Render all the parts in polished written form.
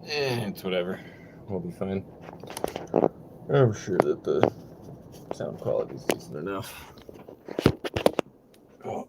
It's whatever. We'll be fine. I'm sure that the sound quality is decent enough. Oh,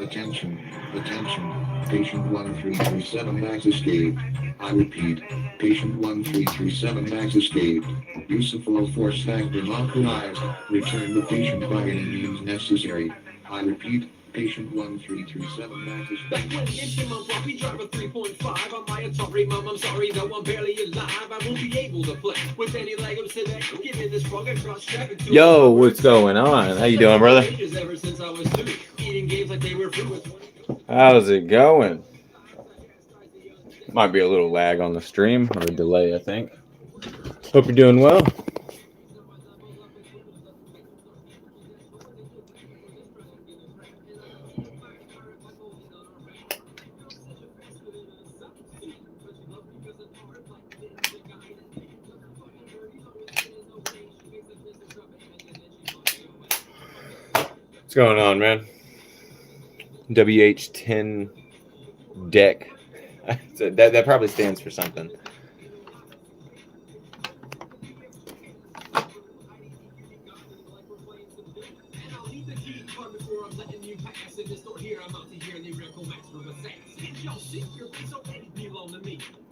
Attention, attention. Patient 1337 has escaped. I repeat, patient 1337 has escaped. Use of full force has been authorized. Return the patient by any means necessary. I repeat, patient 1337 has escaped. Back when into my floppy drive a 3.5 on my Atari, mom, I'm sorry, though I'm barely alive. I won't be able to play with any Legos today. Give me this frog and cross strap into yo, what's going on? How you doing, brother? ever since I was 2, eating games like they were fruit with 20. How's it going? Might be a little lag on the stream or a delay, I think. Hope you're doing well. What's going on, man? WH10 deck. that probably stands for something.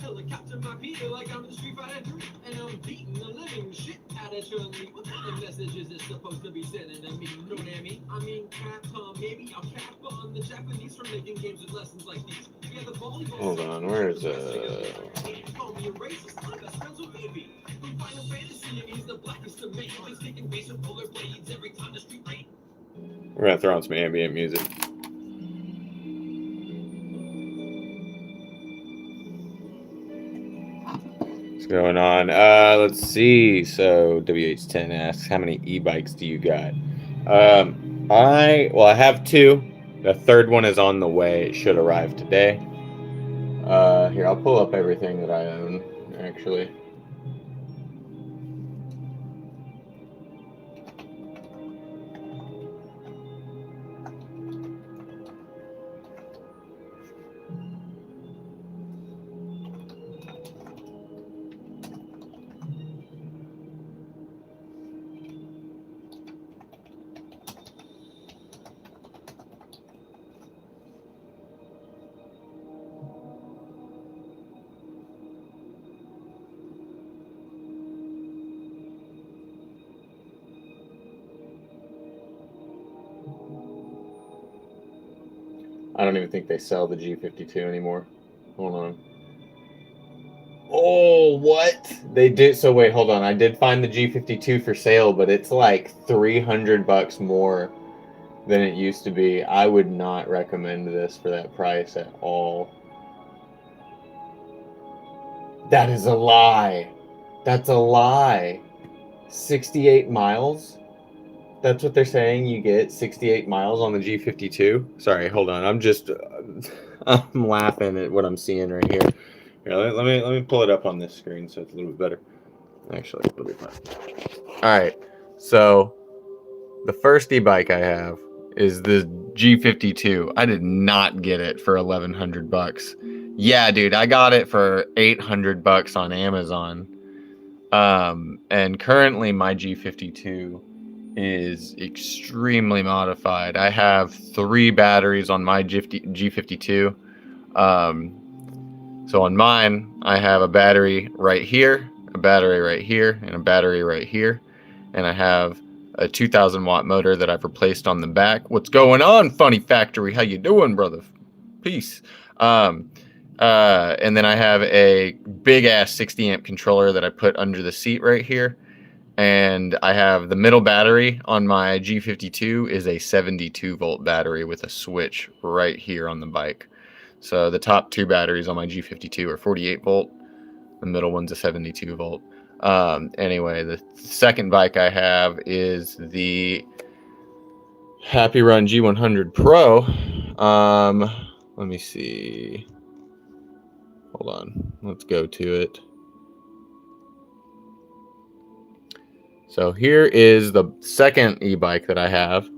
Helicopter my Peter like I'm in the Street Fighter 3, and I'm beating the living shit out of Chun-Li. What kind of messages is supposed to be sending to me? Know what I mean? I mean, Capcom, maybe I'll cap on the Japanese for making games with lessons like these. Yeah, the volleyball. Hold on, where is Call me a racist, I'm best friends with Baby. From Final Fantasy, and he's the blackest of men. He's taking base with rollerblades every time the street rain. We're gonna throw on some ambient music. What's going on? Let's see. So WH10 asks, how many e-bikes do you got? I have two. The third one is on the way. It should arrive today. Here, I'll pull up everything that I own, actually. I don't even think they sell the G52 anymore. Hold on. Oh, what? They did. So wait, hold on. I did find the G52 for sale, but it's like $300 more than it used to be. I would not recommend this for that price at all. That is a lie. That's a lie. 68 miles? That's what they're saying you get 68 miles on the G52? Sorry, hold on. I'm laughing at what I'm seeing right here. Here, let me pull it up on this screen so it's a little bit better. Actually, it'll be fine. All right. So, the first e-bike I have is the G52. I did not get it for $1,100. Yeah, dude, I got it for $800 on Amazon. And currently my G52 is extremely modified. I have 3 batteries on my G52. So on mine, I have a battery right here, a battery right here, and a battery right here. And I have a 2,000 watt motor that I've replaced on the back. What's going on, Funny Factory? How you doing, brother? Peace. And then I have a big ass 60 amp controller that I put under the seat right here. And I have the middle battery on my G52 is a 72 volt battery with a switch right here on the bike. So the top 2 batteries on my G52 are 48 volt. The middle one's a 72 volt. Anyway, the second bike I have is the Happy Run G100 Pro. Let me see. Hold on. Let's go to it. So here is the second e-bike that I have.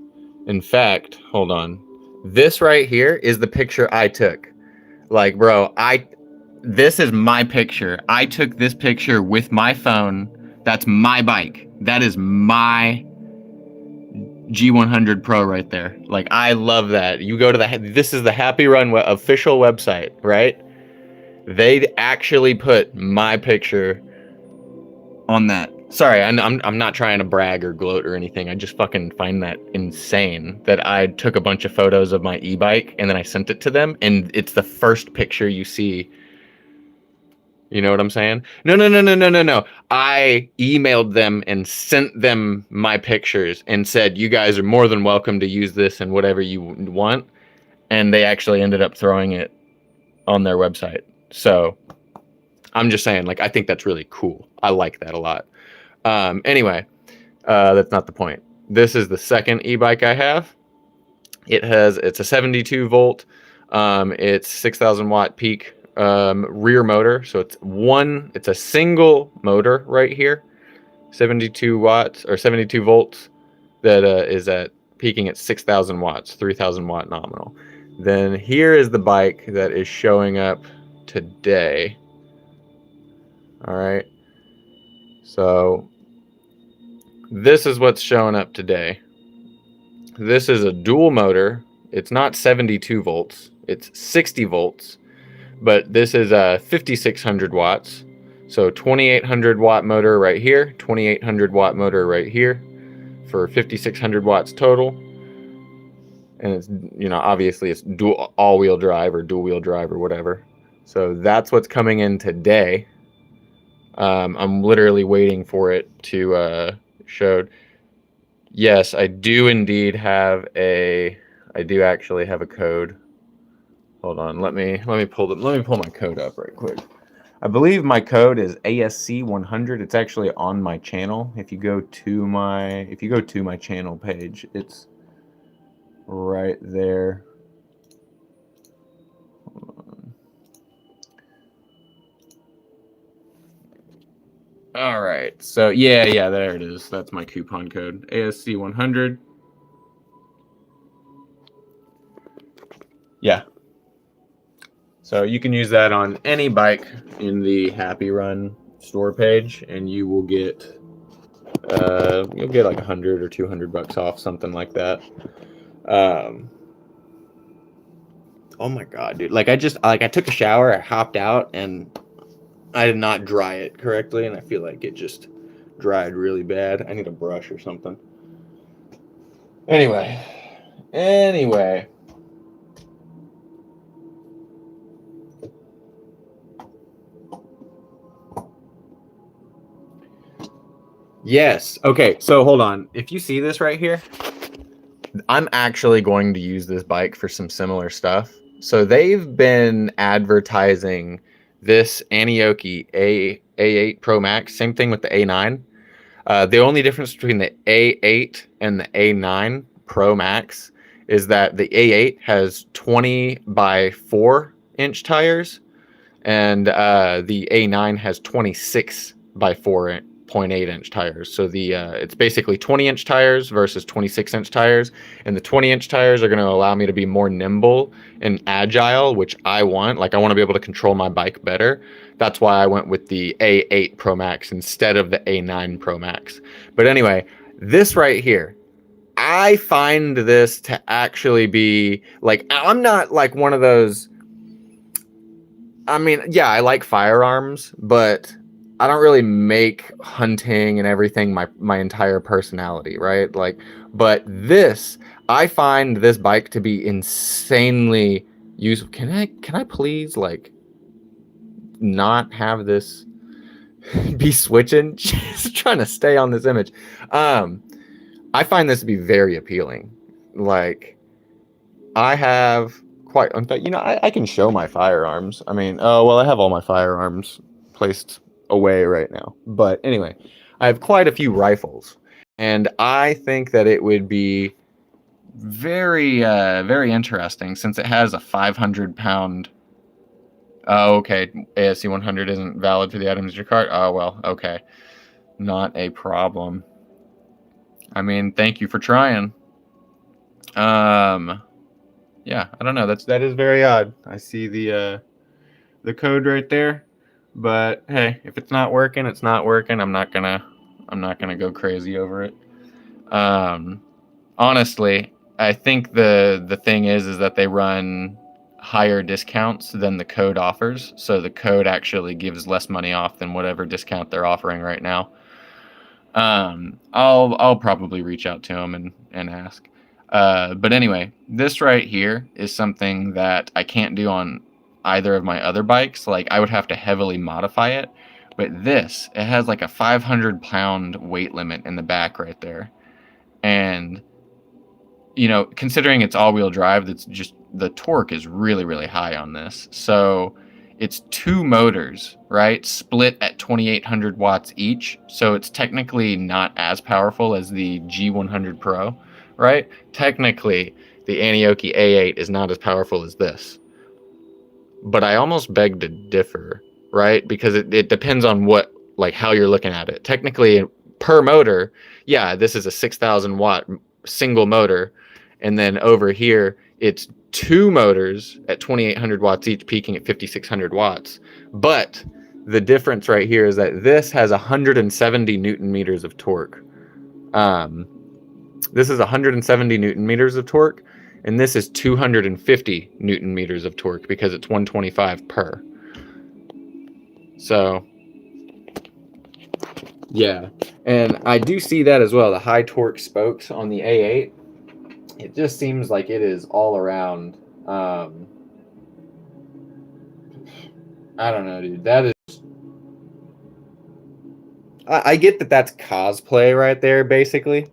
In fact, hold on. This right here is the picture I took. Like, bro, this is my picture. I took this picture with my phone. That's my bike. That is my G100 Pro right there. Like, I love that. You go to this is the Happy Run official website, right? They actually put my picture on that. Sorry, I'm not trying to brag or gloat or anything. I just fucking find that insane that I took a bunch of photos of my e-bike and then I sent it to them, and it's the first picture you see. You know what I'm saying? No. I emailed them and sent them my pictures and said, you guys are more than welcome to use this and whatever you want. And they actually ended up throwing it on their website. So I'm just saying, like, I think that's really cool. I like that a lot. Anyway, that's not the point. This is the second e-bike I have. It's a 72 volt. It's 6,000 watt peak rear motor. So it's a single motor right here, 72 watts or 72 volts that is at peaking at 6,000 watts, 3,000 watt nominal. Then here is the bike that is showing up today. All right. So this is what's showing up today. This is a dual motor. It's not 72 volts. It's 60 volts. But this is 5,600 watts. So 2,800 watt motor right here. 2,800 watt motor right here for 5,600 watts total. And it's, obviously it's dual all-wheel drive or dual-wheel drive or whatever. So that's what's coming in today. I'm literally waiting for it to showed. Yes, I do indeed have I do actually have a code. Hold on, let me pull my code up right quick. I believe my code is ASC100. It's actually on my channel. If you go to my channel page, it's right there. All right, so yeah, there it is. That's my coupon code, ASC100. Yeah. So you can use that on any bike in the Happy Run store page, and you will get you'll get like $100 or $200 off, something like that. Oh my god, dude! Like I took a shower, I hopped out, and I did not dry it correctly, and I feel like it just dried really bad. I need a brush or something. Anyway. Yes. Okay, so hold on. If you see this right here, I'm actually going to use this bike for some similar stuff. So they've been advertising this Anioki A8 Pro Max, same thing with the A9. The only difference between the A8 and the A9 Pro Max is that the A8 has 20 by 4 inch tires, and the A9 has 26 by 4.8 inch tires. So it's basically 20 inch tires versus 26 inch tires, and the 20 inch tires are going to allow me to be more nimble and agile, which I want. Like, I want to be able to control my bike better. That's why I went with the A8 Pro Max instead of the A9 Pro Max. But anyway, this right here, I find this to actually be like, I'm not like one of those. I mean, yeah, I like firearms, but I don't really make hunting and everything my entire personality, right? Like, but I find this bike to be insanely useful. Can I please like not have this be switching? Just trying to stay on this image. I find this to be very appealing. Like, I have quite, in fact, I can show my firearms. I mean, I have all my firearms placed away right now. But anyway, I have quite a few rifles, and I think that it would be very interesting since it has a 500-pound. Oh, okay. ASC 100 isn't valid for the items in your cart. Oh, well, okay. Not a problem. I mean, thank you for trying. Yeah, I don't know. That is very odd. I see the code right there, but hey, if it's not working, it's not working. I'm not gonna go crazy over it. Honestly, I think the thing is that they run higher discounts than the code offers, so the code actually gives less money off than whatever discount they're offering right now. I'll probably reach out to them and ask. But anyway, this right here is something that I can't do on either of my other bikes. Like, I would have to heavily modify it. But this, it has like a 500-pound weight limit in the back right there. And, you know, considering it's all-wheel drive, that's just, the torque is really, really high on this. So it's 2 motors, right? Split at 2,800 watts each. So it's technically not as powerful as the G100 Pro, right? Technically, the Anioki A8 is not as powerful as this. But I almost beg to differ, right? Because it depends on what, like, how you're looking at it. Technically, per motor, yeah, this is a 6,000 watt single motor. And then over here, it's 2 motors at 2,800 watts each, peaking at 5,600 watts. But the difference right here is that this has 170 Newton meters of torque. This is 170 Newton meters of torque, and this is 250 Newton meters of torque because it's 125 per. So, yeah. And I do see that as well, the high torque spokes on the A8. It just seems like it is all around. I don't know, dude. That is. I get that that's cosplay right there, basically.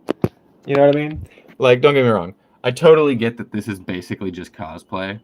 You know what I mean? Like, don't get me wrong. I totally get that this is basically just cosplay.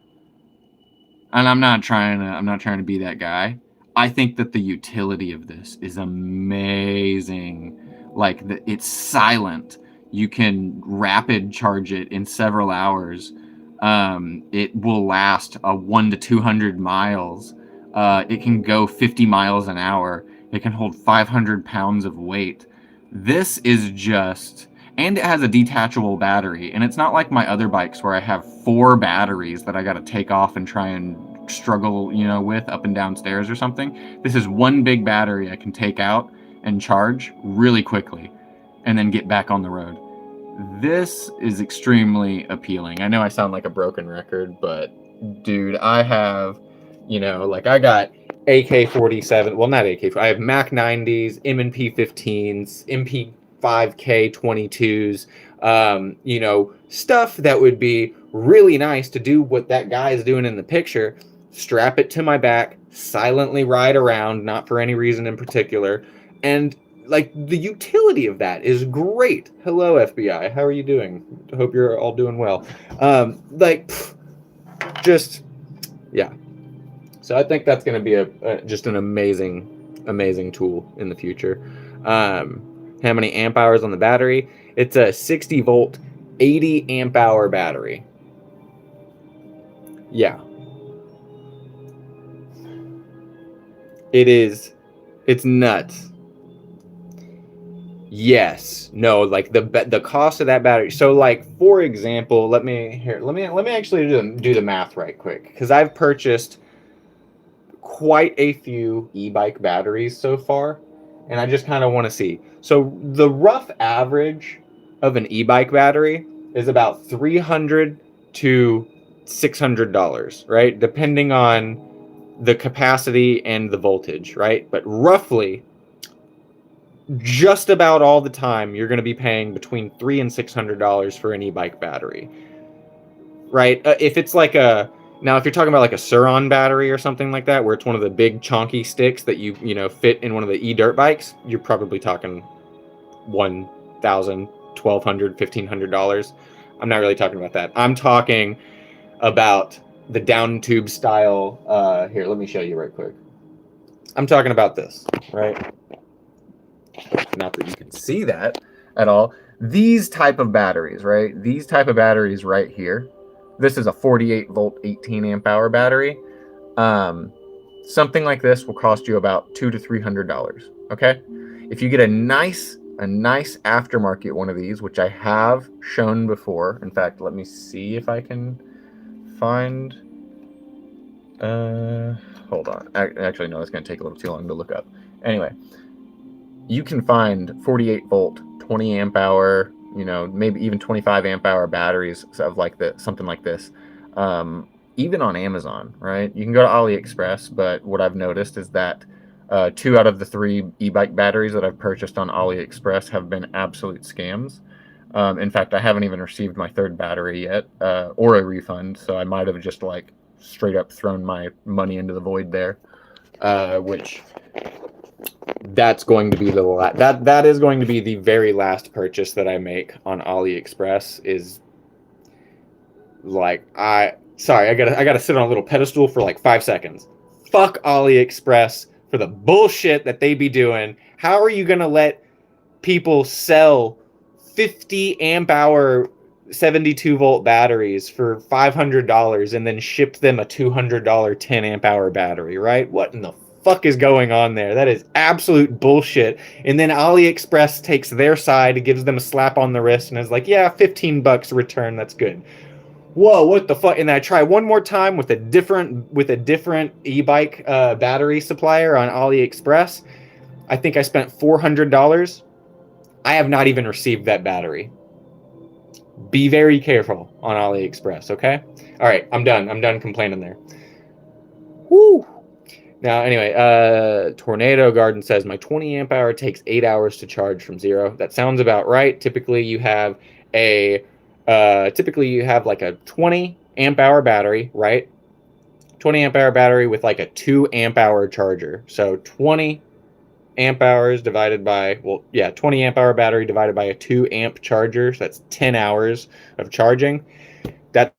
And I'm not trying to be that guy. I think that the utility of this is amazing. Like, it's silent. You can rapid charge it in several hours. It will last 1 to 200 miles. It can go 50 miles an hour. It can hold 500 pounds of weight. This is just... And it has a detachable battery. And it's not like my other bikes where I have 4 batteries that I got to take off and try and struggle, you know, with up and down stairs or something. This is one big battery I can take out and charge really quickly and then get back on the road. This is extremely appealing. I know I sound like a broken record, but dude, I have, you know, like, I got AK-47, well, not AK, I have Mac 90s, M&P 15s, MP5K 22s, you know, stuff that would be really nice to do what that guy is doing in the picture. Strap it to my back, silently ride around, not for any reason in particular, and like, the utility of that is great. Hello, FBI. How are you doing? I hope you're all doing well. Like, just, yeah. So I think that's going to be just an amazing tool in the future. How many amp hours on the battery? It's a 60 volt, 80 amp hour battery. Yeah. It's nuts. Yes. No, like the cost of that battery. So, like, for example, let me actually do the math right quick, because I've purchased quite a few e-bike batteries so far, and I just kind of want to see. So the rough average of an e-bike battery is about $300 to $600, right? Depending on the capacity and the voltage, right? But roughly, just about all the time, you're going to be paying between $300 and $600 for an e-bike battery, right? If it's like now, if you're talking about like a Suron battery or something like that, where it's one of the big chonky sticks that you know fit in one of the e-dirt bikes, you're probably talking $1,000, $1,200, $1,500. I'm not really talking about that. I'm talking about the down tube style. Here, let me show you right quick. I'm talking about this, right? Not that you can see that, at all. These type of batteries, right? These type of batteries right here. This is a 48 volt, 18 amp hour battery. Something like this will cost you about $200 to $300. Okay, if you get a nice aftermarket one of these, which I have shown before. In fact, let me see if I can find. Hold on. Actually, no, it's going to take a little too long to look up. Anyway, you can find 48 volt, 20 amp hour, maybe even 25 amp hour batteries of like something like this. Even on Amazon, right? You can go to AliExpress, but what I've noticed is that 2 out of the 3 e-bike batteries that I've purchased on AliExpress have been absolute scams. In fact, I haven't even received my 3rd battery yet, or a refund, so I might have just like straight up thrown my money into the void there, which that's going to be that is going to be the very last purchase that I make on AliExpress. Is like I gotta sit on a little pedestal for like 5 seconds. Fuck AliExpress for the bullshit that they be doing. How are you gonna let people sell 50 amp hour 72 volt batteries for $500 and then ship them a $200 10 amp hour battery, right? What in the fuck is going on there? That is absolute bullshit. And then AliExpress takes their side, gives them a slap on the wrist, and is like, yeah, $15 return, that's good. Whoa, what the fuck? And I try one more time with a different e-bike battery supplier on AliExpress. I think I spent $400. I have not even received that battery. Be very careful on AliExpress, okay? All right, I'm done complaining there. Woo! Now, anyway, Tornado Garden says, my 20 amp hour takes 8 hours to charge from 0. That sounds about right. Typically, you have like a 20 amp hour battery, right? 20 amp hour battery with like a 2 amp hour charger. So 20 amp hours divided by, 20 amp hour battery divided by a 2 amp charger. So that's 10 hours of charging. That,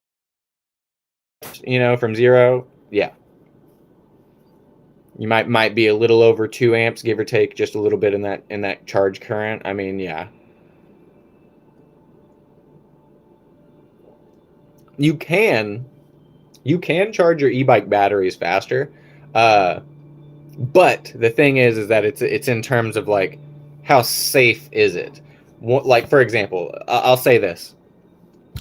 from 0, yeah. You might be a little over 2 amps, give or take, just a little bit in that charge current. I mean, yeah. You can charge your e-bike batteries faster, but the thing is that it's in terms of like how safe is it? Like, for example, I'll say this: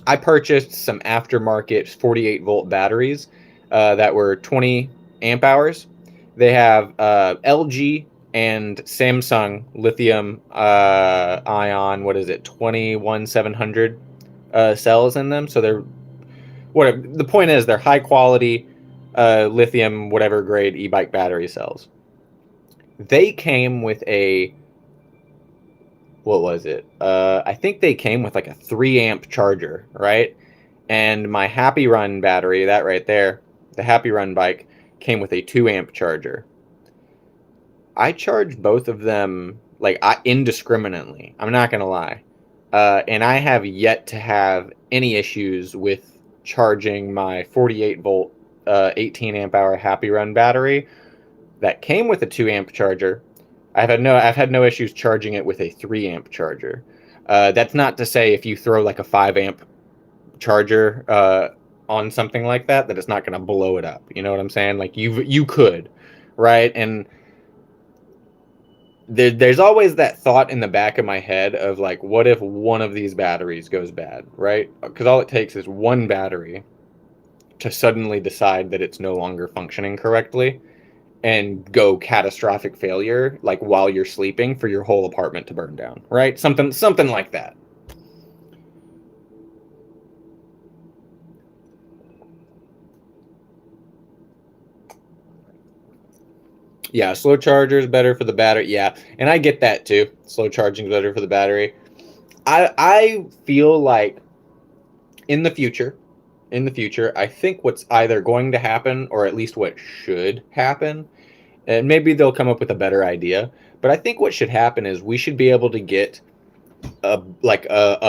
I purchased some aftermarket 48 volt batteries that were 20 amp hours. They have LG and Samsung lithium ion. What is it? 21700 cells in them. So they're the point is they're high quality lithium whatever grade e-bike battery cells. They came with what was it? I think they came with like a 3 amp charger, right? And my Happy Run battery, that right there, the Happy Run bike, came with a 2 amp charger. I charged both of them like indiscriminately. I'm not gonna lie, and I have yet to have any issues with charging my 48 volt 18 amp hour Happy Run battery that came with a 2 amp charger. I've had no issues charging it with a 3 amp charger. That's not to say if you throw like a 5 amp charger on something like that it's not going to blow it up. You know what I'm saying? Like you could, right? And there's always that thought in the back of my head of like, what if one of these batteries goes bad, right? Because all it takes is one battery to suddenly decide that it's no longer functioning correctly and go catastrophic failure, like while you're sleeping, for your whole apartment to burn down, right? Something like that. Yeah, slow charger is better for the battery. Yeah, and I get that too. Slow charging is better for the battery. I feel like in the future, I think what's either going to happen, or at least what should happen, and maybe they'll come up with a better idea, but I think what should happen is we should be able to get a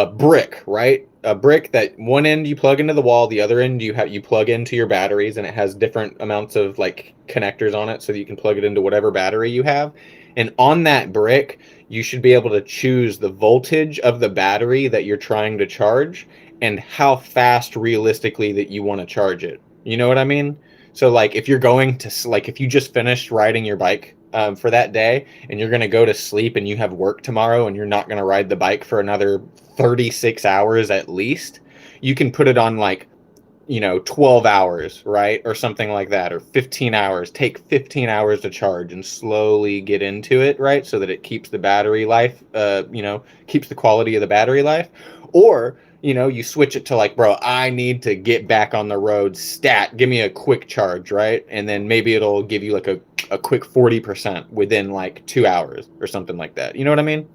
brick, right? A brick that one end you plug into the wall, the other end you plug into your batteries, and it has different amounts of like connectors on it so that you can plug it into whatever battery you have. And on that brick, you should be able to choose the voltage of the battery that you're trying to charge and how fast realistically that you want to charge it. You know what I mean? So like if you're going to like if you just finished riding your bike for that day and you're going to go to sleep and you have work tomorrow and you're not going to ride the bike for another 36 hours at least, you can put it on like 12 hours, right? Or something like that, or 15 hours. Take 15 hours to charge and slowly get into it, right? So that it keeps the battery life, keeps the quality of the battery life. Or, you switch it to like, bro, I need to get back on the road stat. Give me a quick charge, right? And then maybe it'll give you like a quick 40% within like 2 hours or something like that. You know what I mean?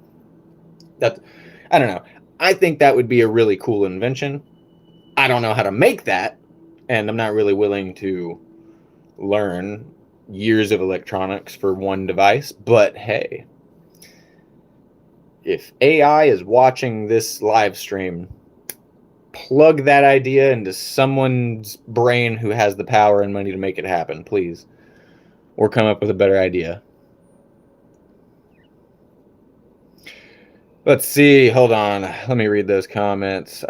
I don't know. I think that would be a really cool invention. I don't know how to make that, and I'm not really willing to learn years of electronics for one device, but hey, if AI is watching this live stream, plug that idea into someone's brain who has the power and money to make it happen, please, or come up with a better idea. Let's see. Hold on. Let me read those comments. Funny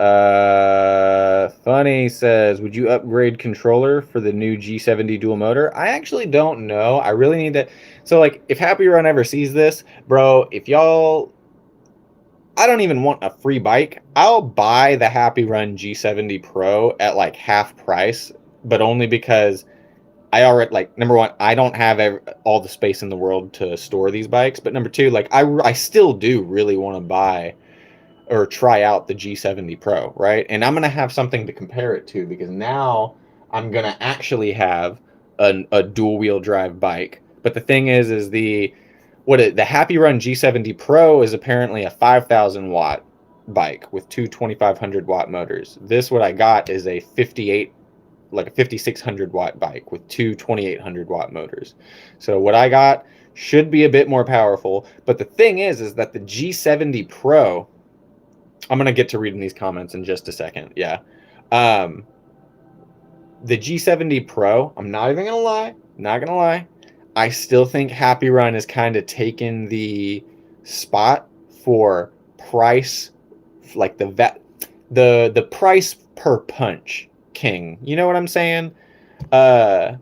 says, would you upgrade controller for the new G70 dual motor? I actually don't know. I really need to. So, like, if Happy Run ever sees this, bro, I don't even want a free bike. I'll buy the Happy Run G70 Pro at like half price, but only because I already, like, number one, I don't have all the space in the world to store these bikes. But number two, like, I still do really want to buy or try out the G70 Pro, right? And I'm going to have something to compare it to because now I'm going to actually have a dual wheel drive bike. But the thing is the Happy Run G70 Pro is apparently a 5,000 watt bike with two 2,500 watt motors. What I got is a 5,600 watt bike with two 2,800 watt motors. So what I got should be a bit more powerful. But the thing is that the G70 Pro, I'm going to get to reading these comments in just a second. Yeah. The G70 Pro, I'm not even going to lie. I still think Happy Run is kind of taking the spot for price, like the price per punch king. You know what I'm saying? I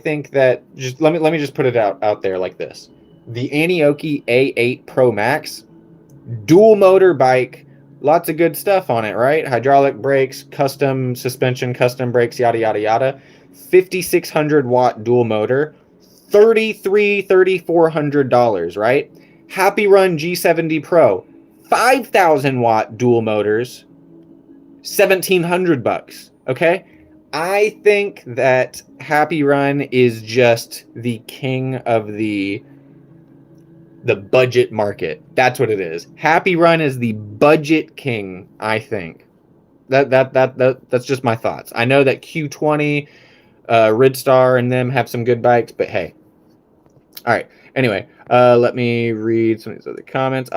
think that let me just put it out there like this. The Anioki A8 Pro Max, dual motor bike, lots of good stuff on it, right? Hydraulic brakes, custom suspension, custom brakes, yada yada yada. 5,600 watt dual motor, $3,400, right? Happy Run G70 Pro, 5,000 watt dual motors, $1,700. Okay, I think that Happy Run is just the king of the budget market. That's what it is. Happy Run is the budget king. I think that's just my thoughts. I know that Q20, Ridstar, and them have some good bikes, but hey. All right. Anyway, let me read some of these other comments.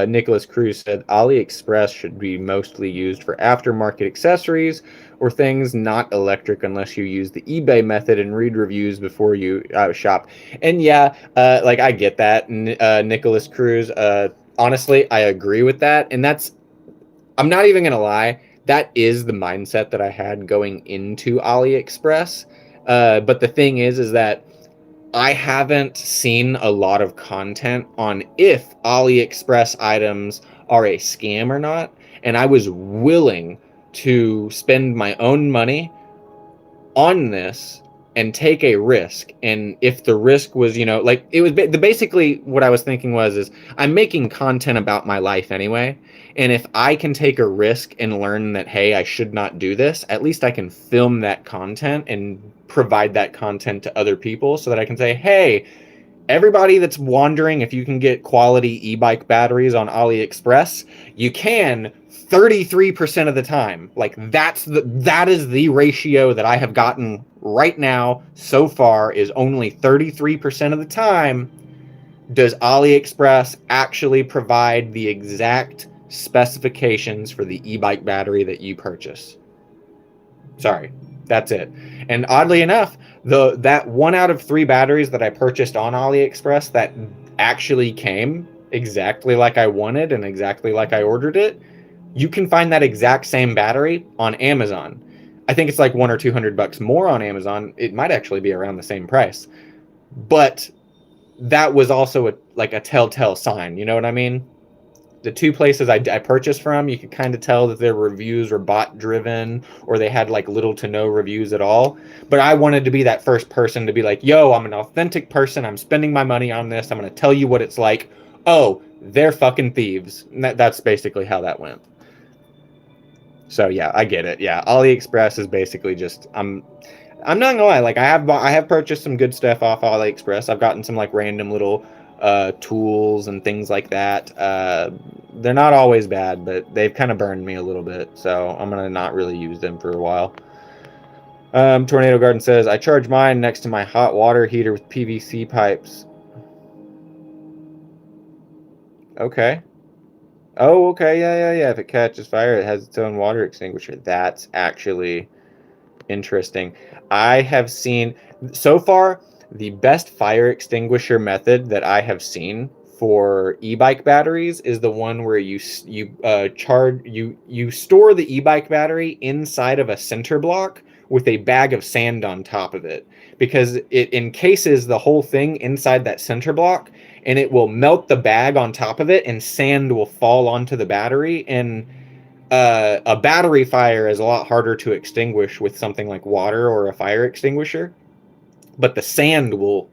Nicholas Cruz said AliExpress should be mostly used for aftermarket accessories or things not electric unless you use the eBay method and read reviews before you shop. And yeah, like I get that, Nicholas Cruz. Honestly, I agree with that. And I'm not even going to lie, that is the mindset that I had going into AliExpress. But the thing is that I haven't seen a lot of content on if AliExpress items are a scam or not. And I was willing to spend my own money on this and take a risk. And if the risk was, like it was basically what I was thinking is I'm making content about my life anyway. And if I can take a risk and learn that, hey, I should not do this, at least I can film that content and provide that content to other people so that I can say, hey, everybody that's wondering if you can get quality e-bike batteries on AliExpress, you can 33% of the time. Like that is the ratio that I have gotten right now so far is only 33% of the time does AliExpress actually provide the exact specifications for the e-bike battery that you purchase. Sorry. That's it. And oddly enough, that 1 out of 3 batteries that I purchased on AliExpress that actually came exactly like I wanted and exactly like I ordered it, you can find that exact same battery on Amazon. I think it's like $100 or $200 more on Amazon. It might actually be around the same price. But that was also a telltale sign. You know what I mean? The 2 places I purchased from, you could kind of tell that their reviews were bot driven or they had like little to no reviews at all. But I wanted to be that first person to be like, yo, I'm an authentic person. I'm spending my money on this. I'm going to tell you what it's like. Oh, they're fucking thieves. And that's basically how that went. So yeah, I get it. Yeah, AliExpress is basically just I'm not gonna lie. Like I have purchased some good stuff off AliExpress. I've gotten some like random little tools and things like that. They're not always bad, but they've kind of burned me a little bit. So I'm gonna not really use them for a while. Tornado Garden says I charge mine next to my hot water heater with PVC pipes. Okay. Oh, okay. Yeah. If it catches fire, it has its own water extinguisher. That's actually interesting. I have seen so far the best fire extinguisher method that I have seen for e-bike batteries is the one where you store the e-bike battery inside of a center block with a bag of sand on top of it, because it encases the whole thing inside that center block and it will melt the bag on top of it and sand will fall onto the battery. And a battery fire is a lot harder to extinguish with something like water or a fire extinguisher, but the sand will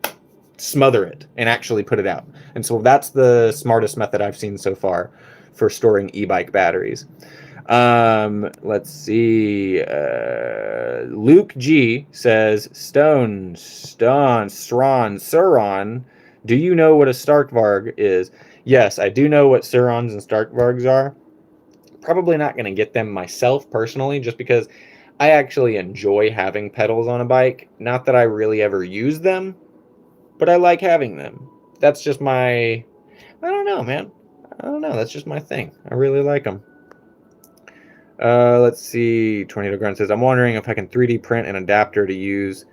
smother it and actually put it out. And so that's the smartest method I've seen so far for storing e-bike batteries. Let's see. Luke G says, Suron, do you know what a Starkvarg is? Yes, I do know what Surons and Starkvargs are. Probably not going to get them myself personally, just because I actually enjoy having pedals on a bike. Not that I really ever use them, but I like having them. That's just I don't know, man. I don't know. That's just my thing. I really like them. Let's see. Tornado Grunt says, I'm wondering if I can 3D print an adapter to use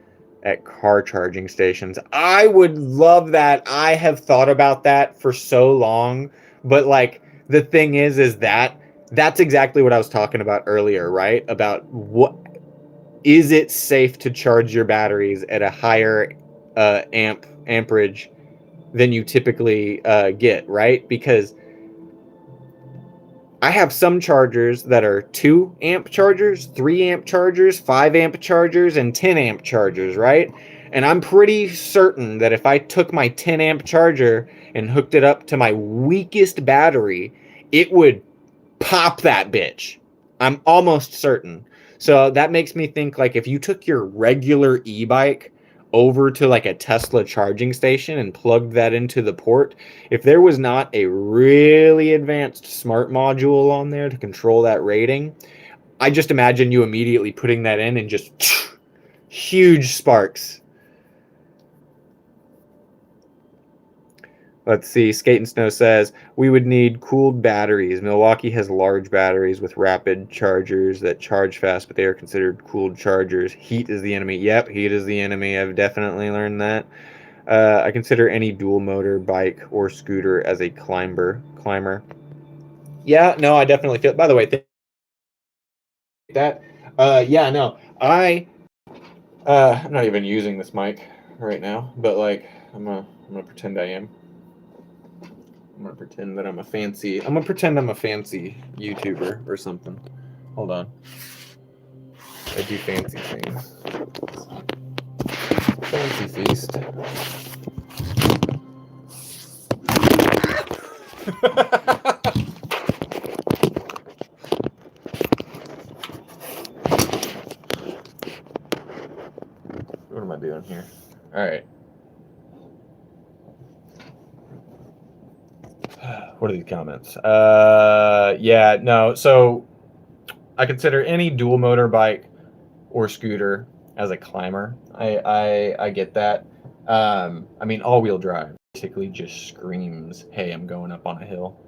at car charging stations. I would love that. I have thought about that for so long, but like the thing is that's exactly what I was talking about earlier, right? About what is it safe to charge your batteries at a higher amperage than you typically get, right? Because I have some chargers that are 2 amp chargers, 3 amp chargers, 5 amp chargers, and 10 amp chargers, right? And I'm pretty certain that if I took my 10 amp charger and hooked it up to my weakest battery, it would pop that bitch. I'm almost certain. So that makes me think, like, if you took your regular e-bike over to like a Tesla charging station and plugged that into the port, if there was not a really advanced smart module on there to control that rating, I just imagine you immediately putting that in and just huge sparks. Let's see. Skate and Snow says, we would need cooled batteries. Milwaukee has large batteries with rapid chargers that charge fast, but they are considered cooled chargers. Heat is the enemy. Yep, heat is the enemy. I've definitely learned that. I consider any dual motor bike or scooter as a climber. Yeah, no, I definitely feel. By the way, that. Yeah, no, I'm not even using this mic right now, but like, I'm gonna pretend I am. I'm gonna pretend I'm a fancy YouTuber or something. Hold on. I do fancy things. Fancy feast. What am I doing here? All right. What are these comments? Yeah, no. So I consider any dual motor bike or scooter as a climber. I get that. I mean, all-wheel drive basically just screams, "Hey, I'm going up on a hill."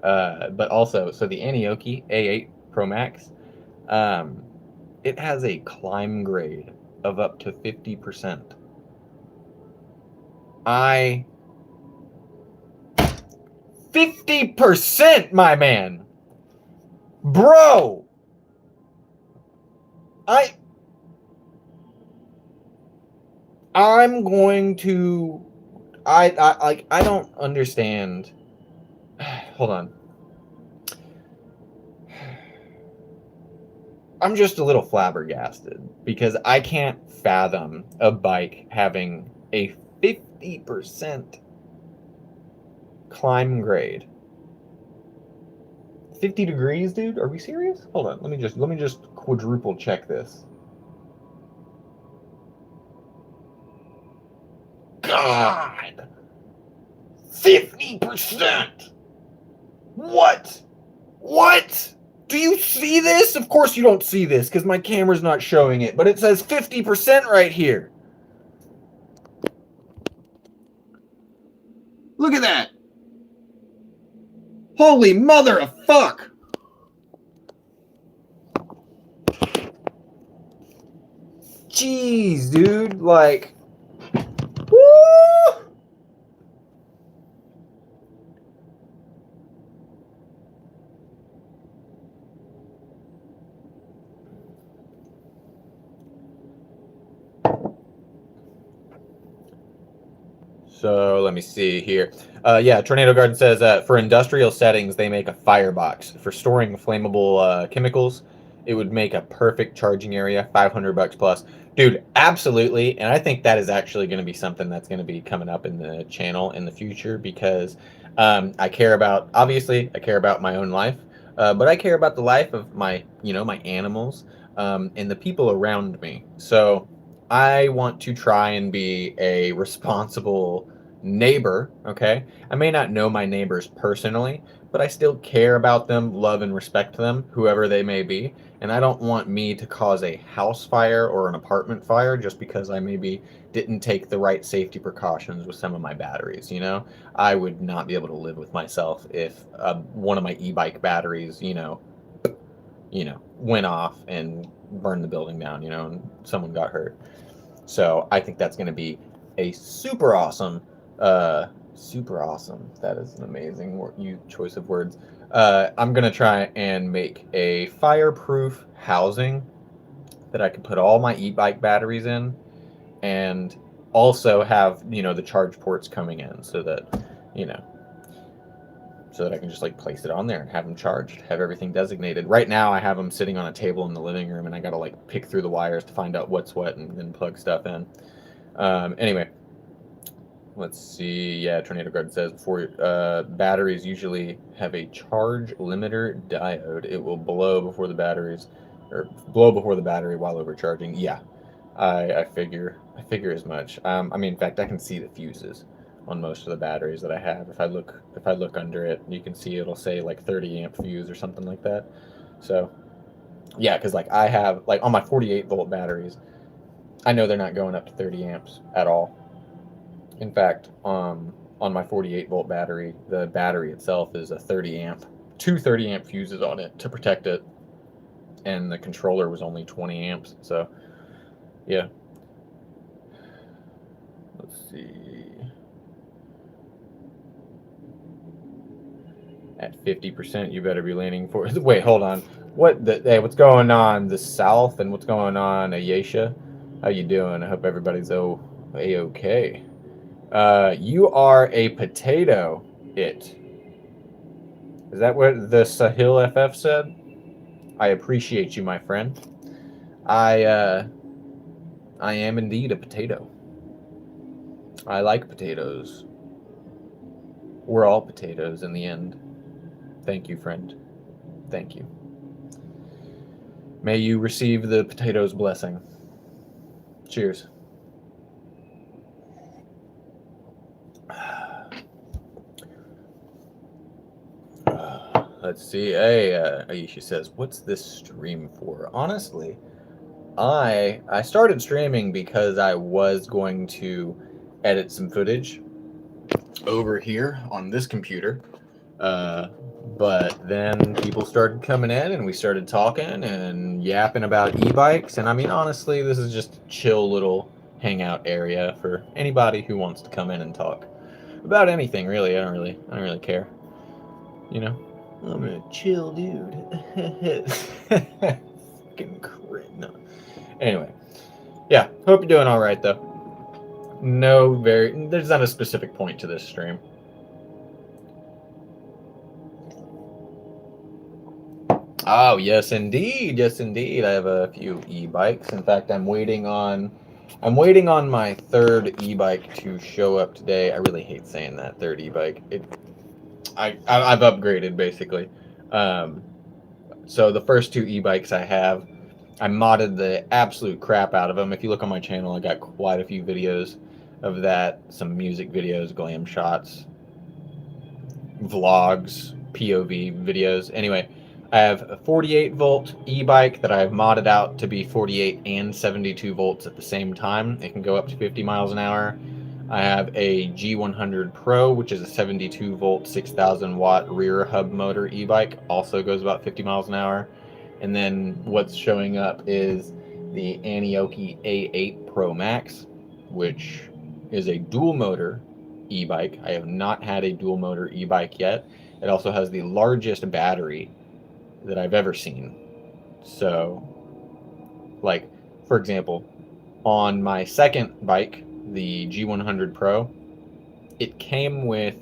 But also, so the Anioki A8 Pro Max, It has a climb grade of up to 50%. 50%, my man. Bro. I'm going to I don't understand. Hold on. I'm just a little flabbergasted because I can't fathom a bike having a 50% climb grade. 50 degrees, dude? Are we serious? Hold on. Let me just quadruple check this. God. 50%. What? What? Do you see this? Of course you don't see this because my camera's not showing it, but it says 50% right here. Look at that. Holy mother of fuck. Jeez, dude. Like, woo! So let me see here. Yeah, Tornado Garden says for industrial settings, they make a firebox for storing flammable chemicals. It would make a perfect charging area, $500 plus. Dude, absolutely. And I think that is actually going to be something that's going to be coming up in the channel in the future because I care about, obviously, I care about my own life, but I care about the life of my, my animals and the people around me. So I want to try and be a responsible neighbor, okay? I may not know my neighbors personally, but I still care about them, love and respect them, whoever they may be. And I don't want me to cause a house fire or an apartment fire just because I maybe didn't take the right safety precautions with some of my batteries, I would not be able to live with myself if one of my e-bike batteries, went off and burned the building down, and someone got hurt. So I think that's going to be a super awesome. That is an amazing choice of words. I'm going to try and make a fireproof housing that I can put all my e-bike batteries in and also have, the charge ports coming in so that, so that I can just place it on there and have them charged, have everything designated. Right now I have them sitting on a table in the living room and I got to pick through the wires to find out what's what and then plug stuff in. Anyway, let's see. Yeah, Tornado Garden says before batteries usually have a charge limiter diode. It will blow before the battery while overcharging. Yeah, I figure as much. In fact, I can see the fuses on most of the batteries that I have. If I look under it, you can see it'll say 30 amp fuse or something like that. So yeah, because I have on my 48 volt batteries, I know they're not going up to 30 amps at all. In fact, on my 48 volt battery, the battery itself is a 30 amp, two 30 amp fuses on it to protect it, and the controller was only 20 amps. So yeah, let's see. At 50%, you better be leaning for. Wait, hold on. Hey, what's going on the South and what's going on Ayesha? How you doing? I hope everybody's a-okay. You are a potato. Is that what the Sahil FF said? I appreciate you, my friend. I am indeed a potato. I like potatoes. We're all potatoes in the end. Thank you, friend. Thank you. May you receive the potato's blessing. Cheers. Let's see. Hey, Aisha says, what's this stream for? Honestly, I started streaming because I was going to edit some footage over here on this computer. But then people started coming in and we started talking and yapping about e-bikes. And I mean, honestly, this is just a chill little hangout area for anybody who wants to come in and talk about anything, really. I don't really care. You know? I'm a chill dude. Fucking crit. No. Anyway. Yeah, hope you're doing alright though. There's not a specific point to this stream. Oh, yes indeed. Yes indeed. I have a few e-bikes. In fact, I'm waiting on my third e-bike to show up today. I really hate saying that, third e-bike. I've upgraded basically. So the first two e-bikes I have, I modded the absolute crap out of them. If you look on my channel, I got quite a few videos of that, some music videos, glam shots, vlogs, POV videos. Anyway, I have a 48 volt e-bike that I have modded out to be 48 and 72 volts at the same time. It can go up to 50 miles an hour. I have a G100 Pro, which is a 72 volt, 6,000 watt rear hub motor e-bike. Also goes about 50 miles an hour. And then what's showing up is the Anioki A8 Pro Max, which is a dual motor e-bike. I have not had a dual motor e-bike yet. It also has the largest battery that I've ever seen. So, like, for example, on my second bike, the G100 Pro, it came with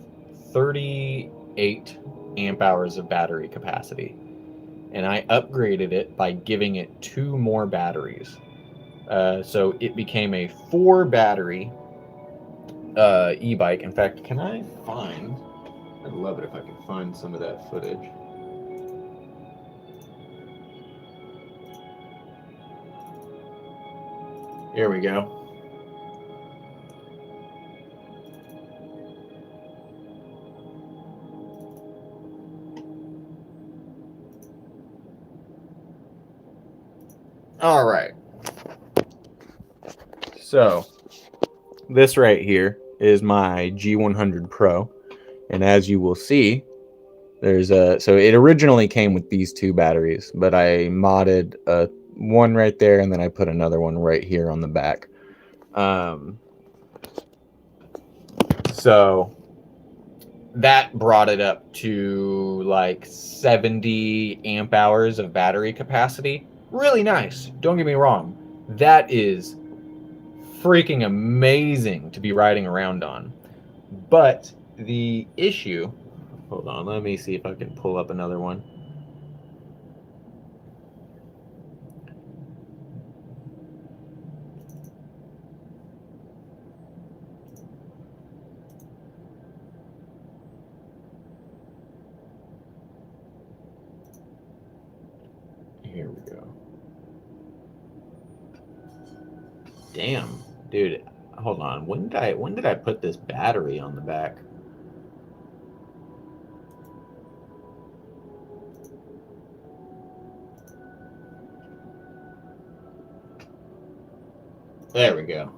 38 amp hours of battery capacity. And I upgraded it by giving it 2 more batteries. So it became a 4 battery e-bike. In fact, I'd love it if I could find some of that footage. Here we go. All right. So this right here is my G100 Pro. And as you will see, so it originally came with these 2 batteries, but I modded one right there, and then I put another one right here on the back. So that brought it up to like 70 amp hours of battery capacity. Really nice. Don't get me wrong. That is freaking amazing to be riding around on. But the issue, hold on, let me see if I can pull up another one. Here we go. Damn, dude, hold on. When did I put this battery on the back? There we go.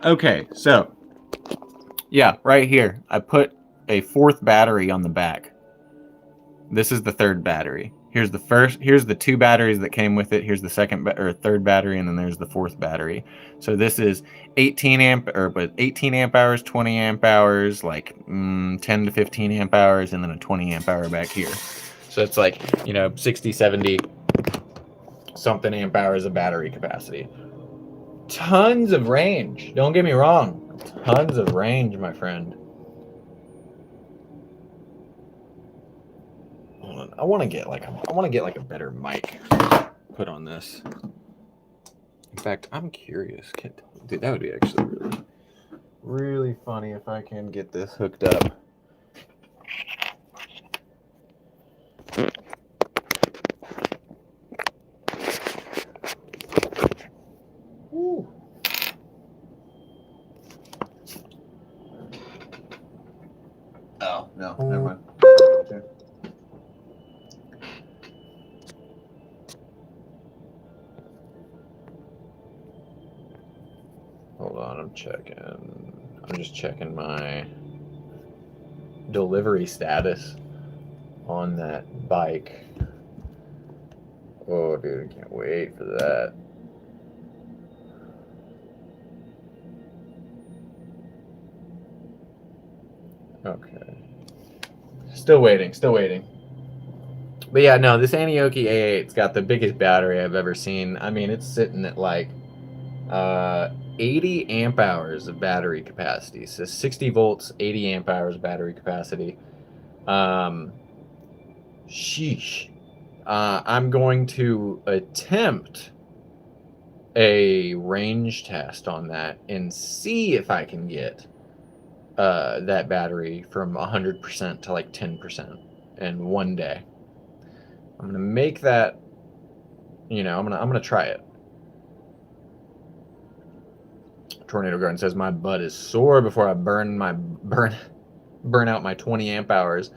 Okay, so yeah, right here, I put a 4th battery on the back. This is the 3rd battery. Here's the 2 batteries that came with it. Here's the 3rd battery, and then there's the 4th battery. So this is 18 amp hours, 20 amp hours, like 10 to 15 amp hours, and then a 20 amp hour back here. So it's like, 60, 70 something amp hours of battery capacity. Tons of range. Don't get me wrong. Tons of range, my friend. Hold on. I want to get like a better mic put on this. In fact, I'm curious. Dude, that would be actually really, really funny if I can get this hooked up. Woo. Oh, no, never mind. Okay. Hold on, I'm checking. I'm just checking my delivery status on that bike. Oh, dude, I can't wait for that. Okay. Still waiting. But yeah, no, this Anioki A8's got the biggest battery I've ever seen. I mean, it's sitting at like 80 amp hours of battery capacity. So 60 volts, 80 amp hours of battery capacity. Sheesh. I'm going to attempt a range test on that and see if I can get that battery from 100% to like 10% in one day. I'm gonna make that, I'm gonna try it. Tornado Garden says my butt is sore before I burn out my 20 amp hours.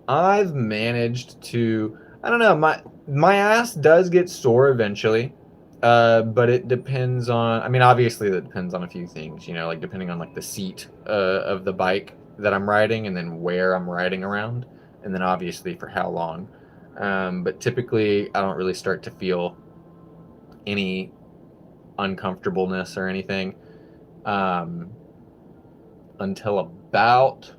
I've managed to, I don't know, my ass does get sore eventually, but it depends on, I mean, obviously that depends on a few things, like depending on like the seat of the bike that I'm riding, and then where I'm riding around, and then obviously for how long. But typically I don't really start to feel any uncomfortableness or anything until about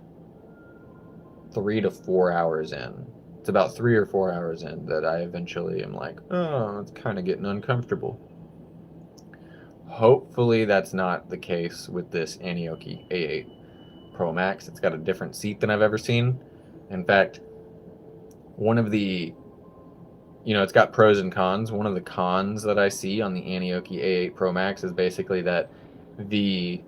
3 to 4 hours in. It's about 3 or 4 hours in that I eventually am like, oh, it's kind of getting uncomfortable. Hopefully that's not the case with this Anioki A8 Pro Max. It's got a different seat than I've ever seen. In fact, one of the, it's got pros and cons. One of the cons that I see on the Anioki A8 Pro Max is basically that the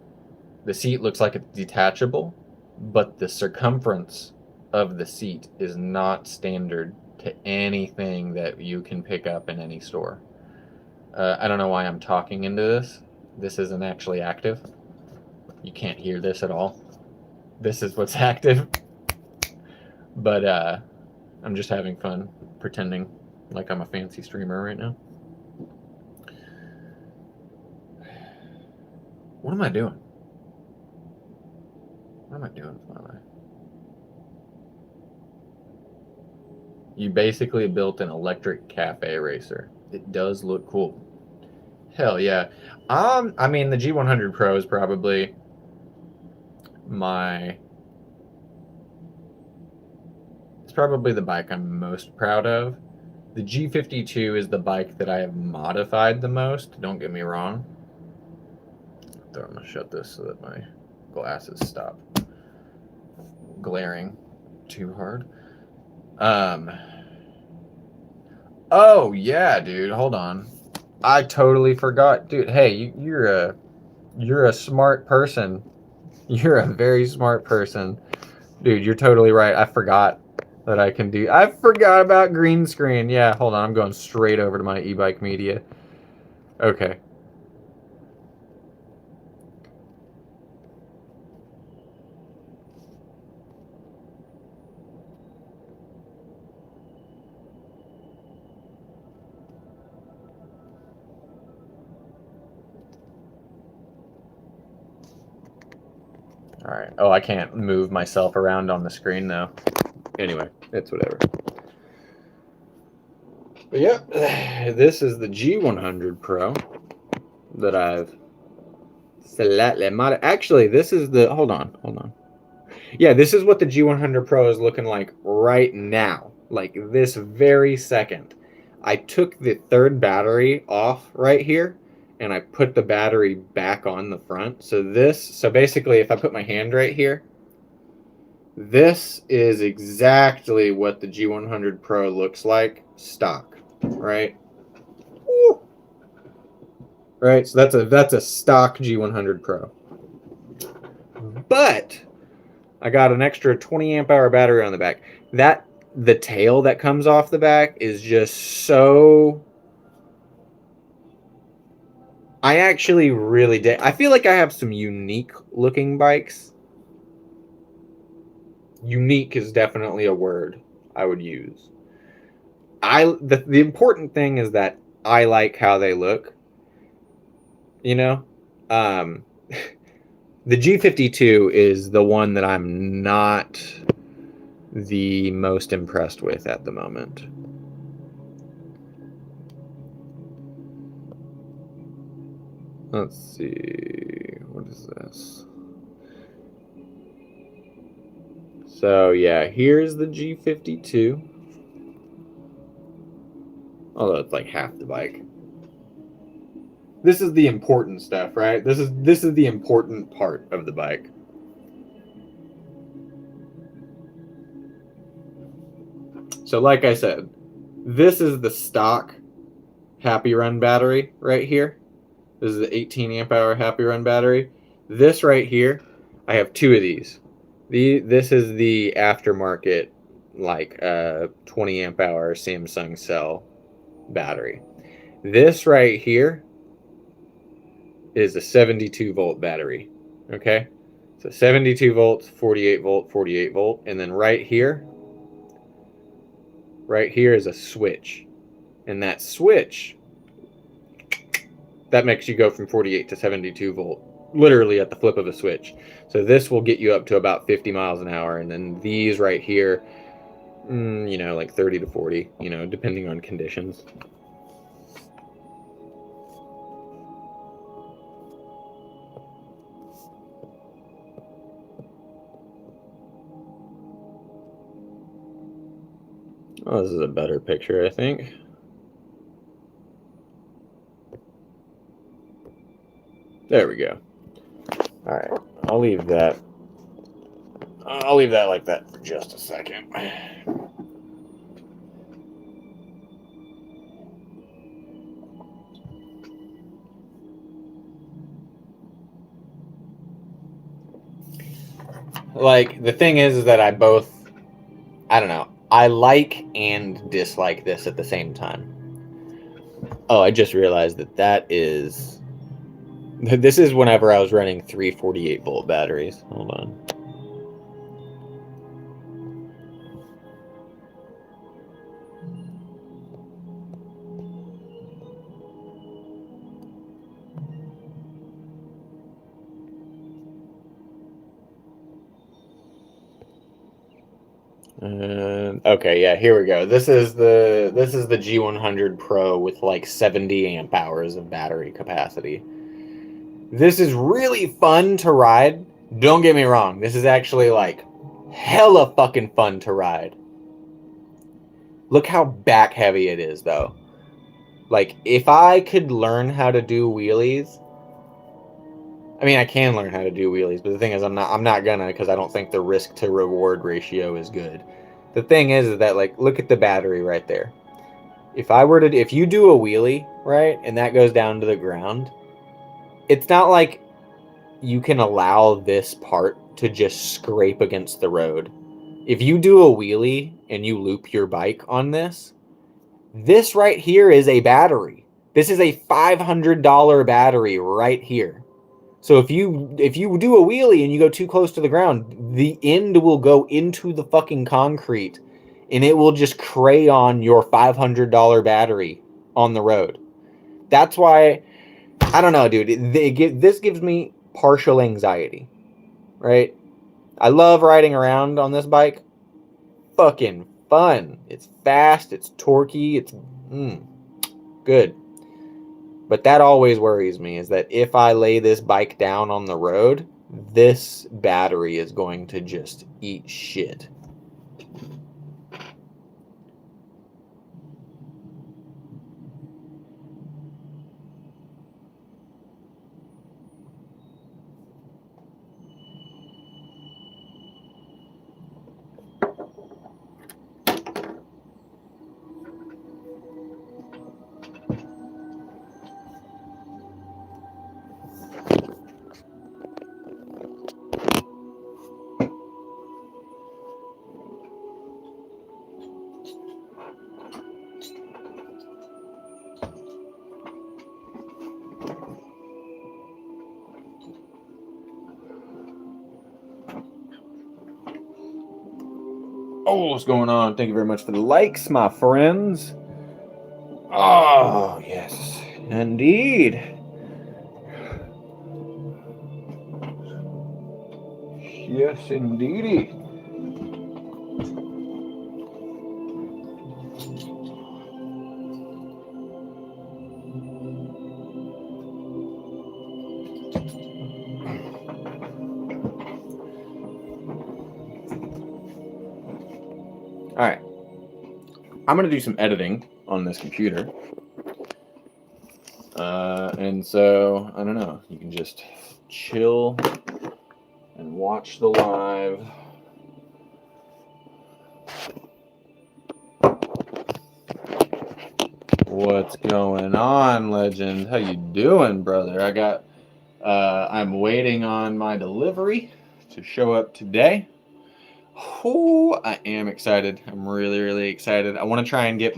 seat looks like it's detachable, but the circumference of the seat is not standard to anything that you can pick up in any store. I don't know why I'm talking into this. This isn't actually active. You can't hear this at all. This is what's active. But I'm just having fun pretending like I'm a fancy streamer right now. What am I doing? What am I doing with my life? You basically built an electric cafe racer. It does look cool. Hell yeah. I mean, the G100 Pro is probably it's probably the bike I'm most proud of. The G52 is the bike that I have modified the most, don't get me wrong. So I'm gonna shut this so that my glasses stop glaring too hard. Oh yeah, dude, hold on. I totally forgot. Dude, hey, you're a smart person. You're a very smart person. Dude, you're totally right. I forgot that I forgot about green screen. Yeah, hold on. I'm going straight over to my e-bike media. Okay. All right. Oh, I can't move myself around on the screen now. Anyway, it's whatever. But yeah, this is the G100 Pro that I've slightly modified. Actually, this is the, hold on. Yeah, this is what the G100 Pro is looking like right now. Like this very second. I took the third battery off right here, and I put the battery back on the front. So basically if I put my hand right here, this is exactly what the G100 Pro looks like stock, right? Woo. Right, so that's a stock G100 Pro. But I got an extra 20 amp hour battery on the back. The tail that comes off the back is just so, I actually really did. I feel like I have some unique looking bikes. Unique is definitely a word I would use. The important thing is that I like how they look. The G52 is the one that I'm not the most impressed with at the moment. Let's see, what is this? So yeah, here's the G52. Although it's like half the bike. This is the important stuff, right? This is the important part of the bike. So like I said, this is the stock Happy Run battery right here. This is the 18 amp hour Happy Run battery. This right here, I have two of these. This is the aftermarket, like 20 amp hour Samsung cell battery. This right here is a 72 volt battery. Okay, so 72 volts, 48 volt, 48 volt, and then right here is a switch, and that switch, that makes you go from 48 to 72 volt, literally at the flip of a switch. So this will get you up to about 50 miles an hour, and then these right here, you know, like 30 to 40, you know, depending on conditions. Oh, this is a better picture, I think. There we go. All right, I'll leave that like that for just a second. Like, the thing is that I don't know, I like and dislike this at the same time. Oh, I just realized this is whenever I was running 3 48 volt batteries. Hold on. Okay, yeah, here we go. This is the G100 Pro with like 70 amp hours of battery capacity. This is really fun to ride. Don't get me wrong. This is actually like hella fucking fun to ride. Look how back heavy it is though. Like, if I could learn how to do wheelies, I mean, I can learn how to do wheelies, but the thing is, I'm not gonna, because I don't think the risk to reward ratio is good. The thing is that, like, look at the battery right there. If you do a wheelie, right, and that goes down to the ground, it's not like you can allow this part to just scrape against the road. If you do a wheelie and you loop your bike on this right here is a battery. This is a $500 battery right here. So if you do a wheelie and you go too close to the ground, the end will go into the fucking concrete and it will just crayon your $500 battery on the road. That's why, I don't know, dude. This gives me partial anxiety, right? I love riding around on this bike. Fucking fun. It's fast. It's torquey. It's good. But that always worries me, is that if I lay this bike down on the road, this battery is going to just eat shit. Oh, what's going on? Thank you very much for the likes, my friends. Oh, yes, indeed. Yes, indeedy. All right. I'm going to do some editing on this computer. And so, I don't know. You can just chill and watch the live. What's going on, Legend? How you doing, brother? I'm waiting on my delivery to show up today. Oh, I am excited. I'm really, really excited. I want to try and get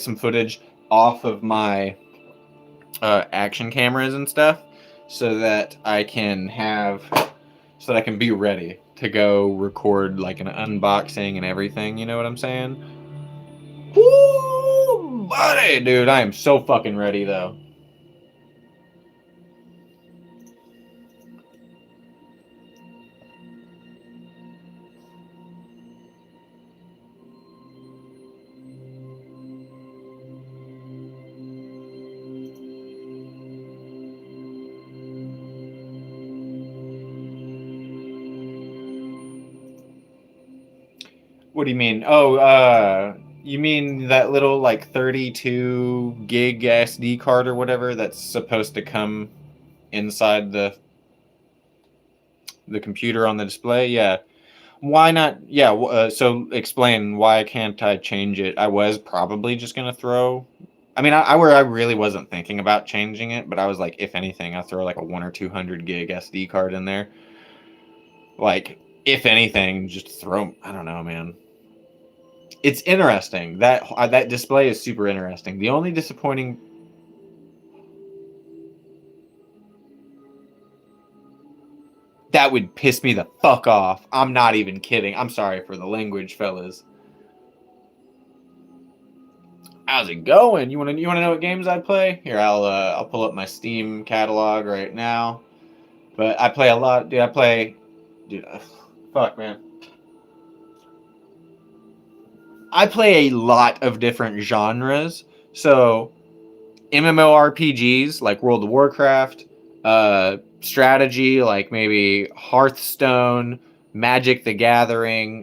some footage off of my action cameras and stuff so that I can be ready to go record like an unboxing and everything. You know what I'm saying? Woo, buddy, dude, I am so fucking ready though. What do you mean? Oh, you mean that little like 32 gig SD card or whatever that's supposed to come inside the computer on the display? Yeah. Why not? Yeah. So explain, why can't I change it? I was probably just gonna throw. I mean, I really wasn't thinking about changing it, but I was like, if anything, I'll throw like a 1 or 200 gig SD card in there. Like, if anything, just throw. I don't know, man. It's interesting. That display is super interesting. The only disappointing. That would piss me the fuck off. I'm not even kidding. I'm sorry for the language, fellas. How's it going? You wanna know what games I play? Here, I'll pull up my Steam catalog right now. But I play a lot, dude. Fuck, man. I play a lot of different genres. So, MMORPGs like World of Warcraft, strategy like maybe Hearthstone, Magic the Gathering,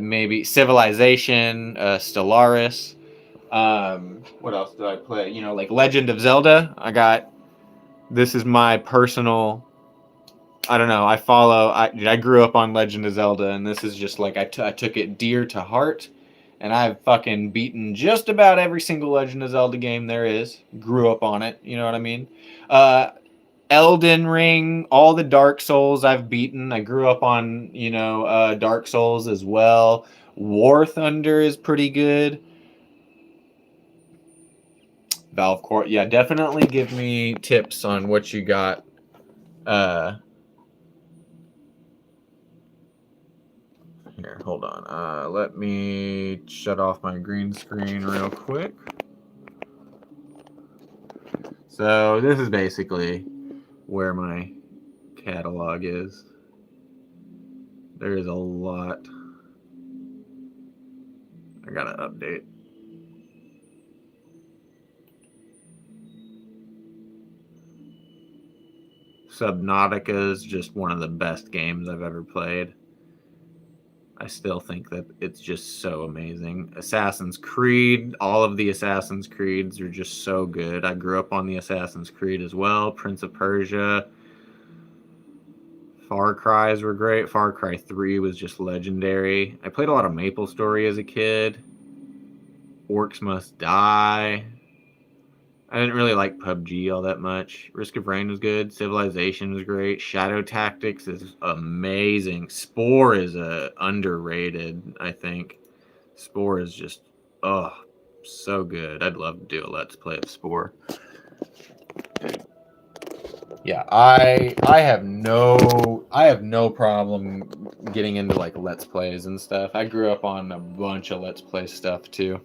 maybe Civilization, Stellaris. What else did I play? You know, like Legend of Zelda. This is my personal. I don't know. I grew up on Legend of Zelda, and this is just like I took it dear to heart. And I've fucking beaten just about every single Legend of Zelda game there is. Grew up on it, you know what I mean? Elden Ring, all the Dark Souls I've beaten. I grew up on, Dark Souls as well. War Thunder is pretty good. Valve Core, yeah, definitely give me tips on what you got. Here, hold on. Let me shut off my green screen real quick. So this is basically where my catalog is. There is a lot. I gotta update. Subnautica is just one of the best games I've ever played. I still think that it's just so amazing. Assassin's Creed, all of the Assassin's Creeds are just so good. I grew up on the Assassin's Creed as well. Prince of Persia. Far Cry's were great. Far Cry 3 was just legendary. I played a lot of MapleStory as a kid. Orcs Must Die. I didn't really like PUBG all that much. Risk of Rain was good. Civilization was great. Shadow Tactics is amazing. Spore is underrated, I think. Spore is just, so good. I'd love to do a Let's Play of Spore. Yeah, I have no problem getting into like Let's Plays and stuff. I grew up on a bunch of Let's Play stuff too.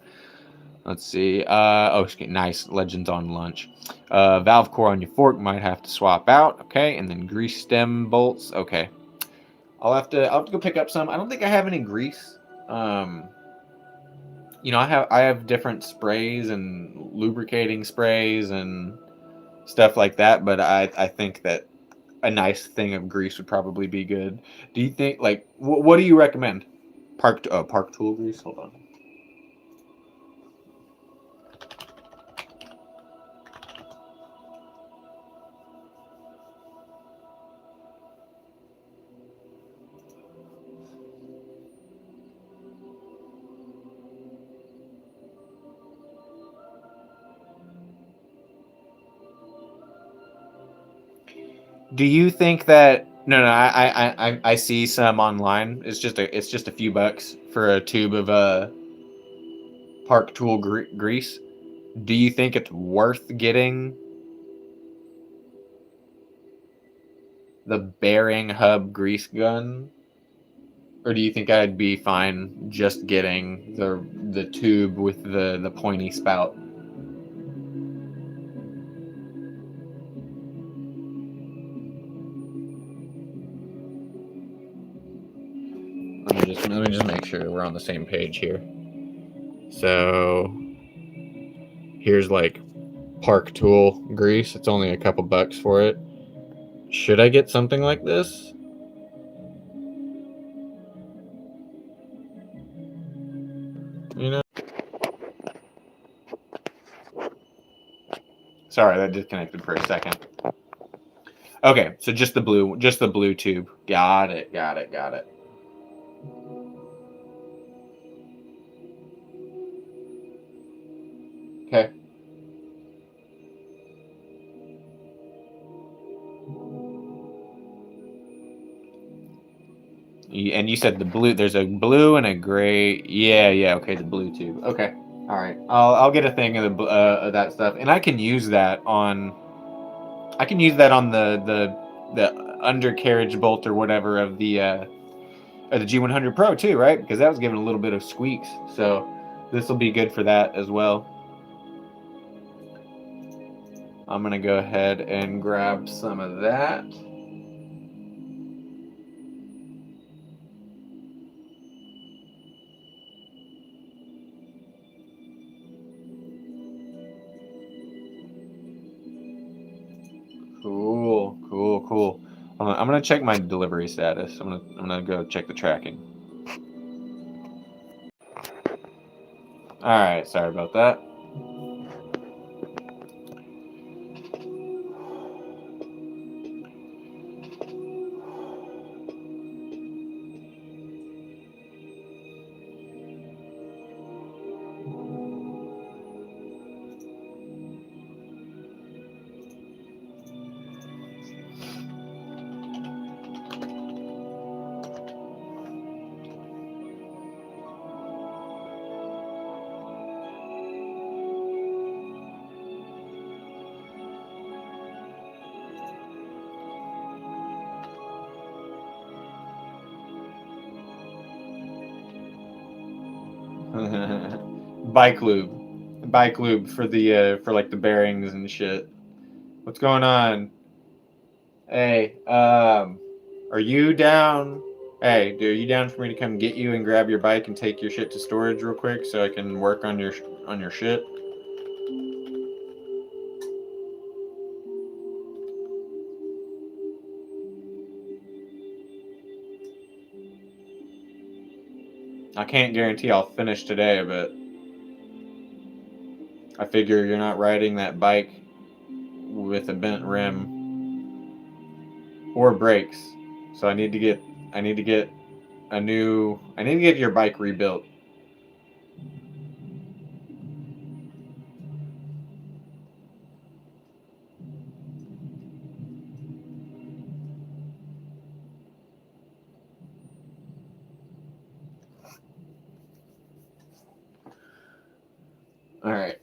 Let's see. Nice. Legends on Lunch. Valve core on your fork might have to swap out. Okay. And then grease stem bolts. Okay. I'll have to go pick up some. I don't think I have any grease. You know, I have different sprays and lubricating sprays and stuff like that, but I think that a nice thing of grease would probably be good. Do you think like what do you recommend? Park tool grease. Hold on. Do you think that no, I see some online. It's just a few bucks for a tube of park tool grease. Do you think it's worth getting the bearing hub grease gun, or do you think I'd be fine just getting the tube with the pointy spout? Let me just make sure we're on the same page here. So here's like park tool grease. It's only a couple bucks for it. Should I get something like this? You know? Sorry, that disconnected for a second. Okay, so just the blue tube. Got it. Okay. And you said the blue. There's a blue and a gray. Yeah. Okay, the blue tube. Okay. All right. I'll get a thing of that stuff, and I can use that on. I can use that on the undercarriage bolt or whatever of the G100 Pro too, right? Because that was giving a little bit of squeaks. So this will be good for that as well. I'm gonna go ahead and grab some of that. Cool. I'm gonna check my delivery status. I'm gonna go check the tracking. All right, sorry about that. Bike lube for the for like the bearings and shit. What's going on? Hey, are you down? Hey, dude, are you down for me to come get you and grab your bike and take your shit to storage real quick so I can work on your shit? I can't guarantee I'll finish today, but I figure you're not riding that bike with a bent rim or brakes. So I need to get I need to get your bike rebuilt. All right.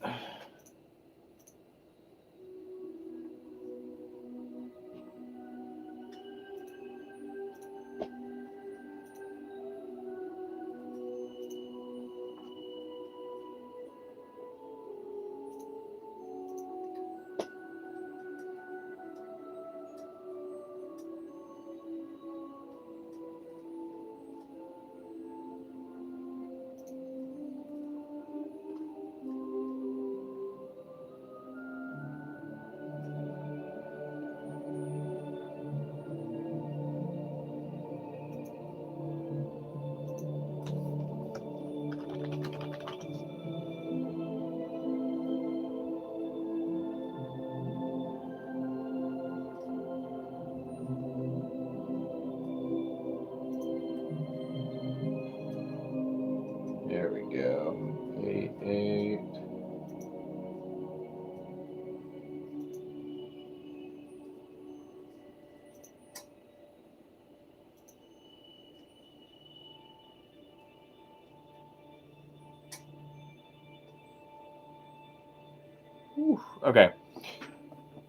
Okay.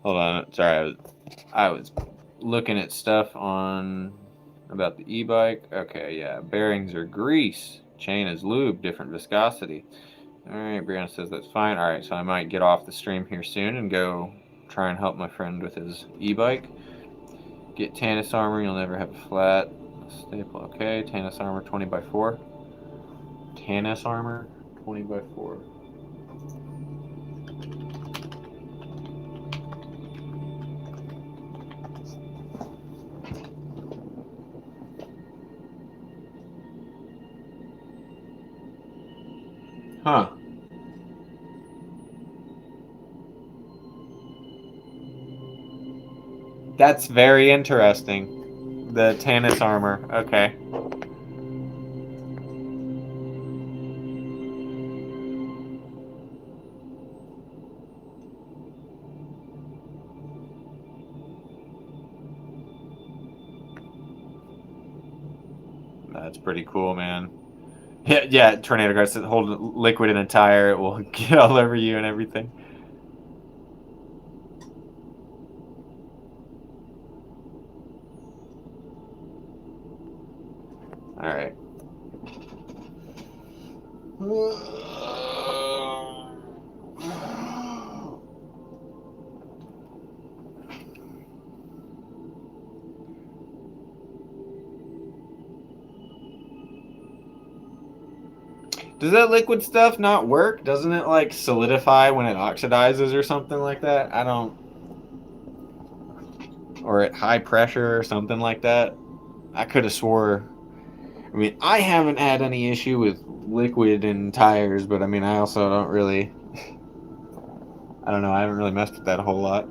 Hold on. Sorry, I was looking at stuff on about the e-bike. Okay, yeah. Bearings are grease. Chain is lube, different viscosity. All right, Brianna says that's fine. All right, so I might get off the stream here soon and go try and help my friend with his e-bike. Get Tannis armor. You'll never have a flat staple. Okay, Tannis armor 20x4. Tannis armor 20x4. Huh. That's very interesting. The Tannis armor. Okay. That's pretty cool, man. Yeah, tornado guards hold liquid in a tire. It will get all over you and everything. All right. Does that liquid stuff not work? Doesn't it like solidify when it oxidizes or something like that? I don't. Or at high pressure or something like that. I could have swore. I mean, I haven't had any issue with liquid in tires, but I mean, I also don't really. I don't know. I haven't really messed with that a whole lot.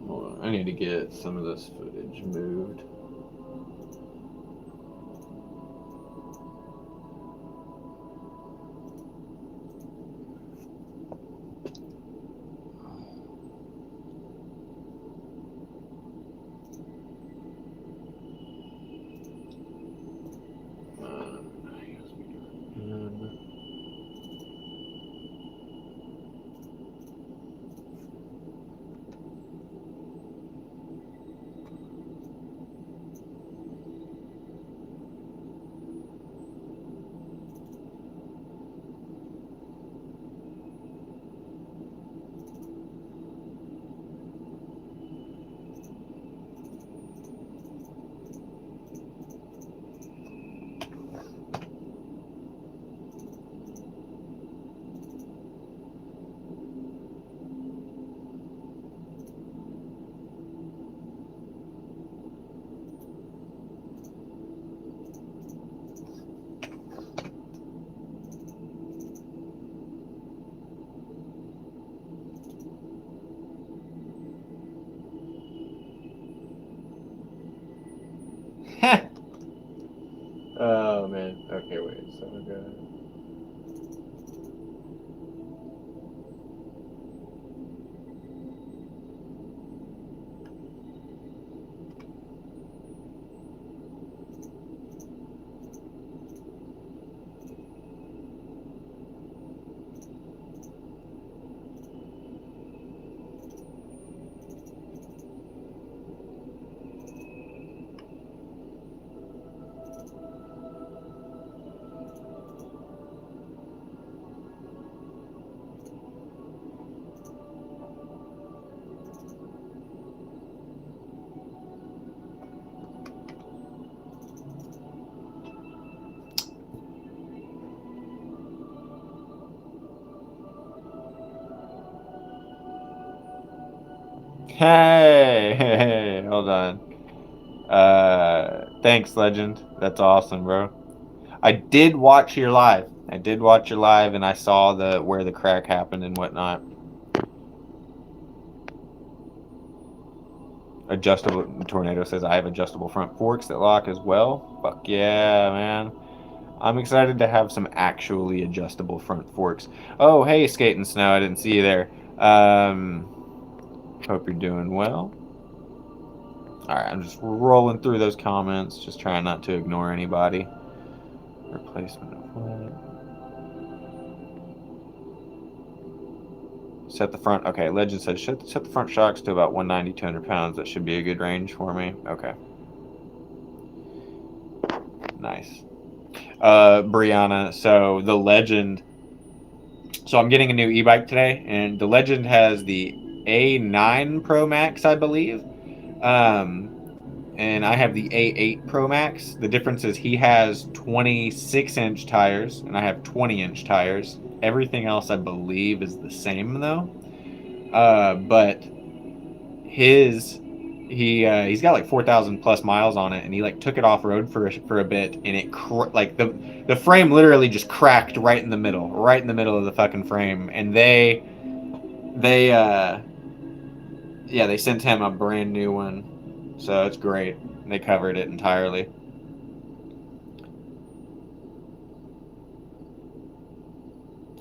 Hold on. I need to get some of this footage moved. Oh man. Okay, wait. So we got. Hey, hold on. Thanks, Legend. That's awesome, bro. I did watch your live. And I saw where the crack happened and whatnot. Adjustable Tornado says I have adjustable front forks that lock as well. Fuck yeah, man. I'm excited to have some actually adjustable front forks. Oh, hey, Skate and Snow. I didn't see you there. Hope you're doing well. All right, I'm just rolling through those comments, just trying not to ignore anybody. Replacement of what? Set the front. Okay, Legend said set the front shocks to about 190, 200 pounds. That should be a good range for me. Okay. Nice. Brianna, so the Legend. So I'm getting a new e-bike today, and the Legend has the A9 Pro Max, I believe. And I have the A8 Pro Max. The difference is he has 26-inch tires, and I have 20-inch tires. Everything else, I believe, is the same though. But he's got like 4,000 plus miles on it, and he like took it off road for a bit, and it like the frame literally just cracked right in the middle of the fucking frame, and they sent him a brand new one, so it's great. They covered it entirely.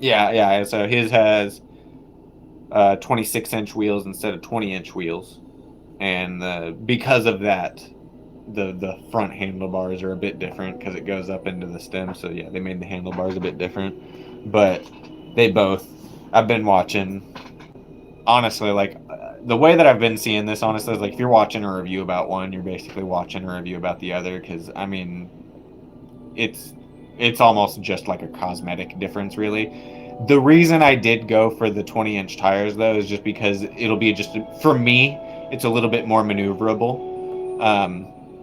Yeah. So his has 26-inch wheels instead of 20-inch wheels, and because of that, the front handlebars are a bit different because it goes up into the stem. So yeah, they made the handlebars a bit different, but they both. I've been watching. Honestly, like the way that I've been seeing this, honestly, is like if you're watching a review about one, you're basically watching a review about the other. Because I mean, it's almost just like a cosmetic difference, really. The reason I did go for the 20-inch tires though is just because it'll be just for me, it's a little bit more maneuverable.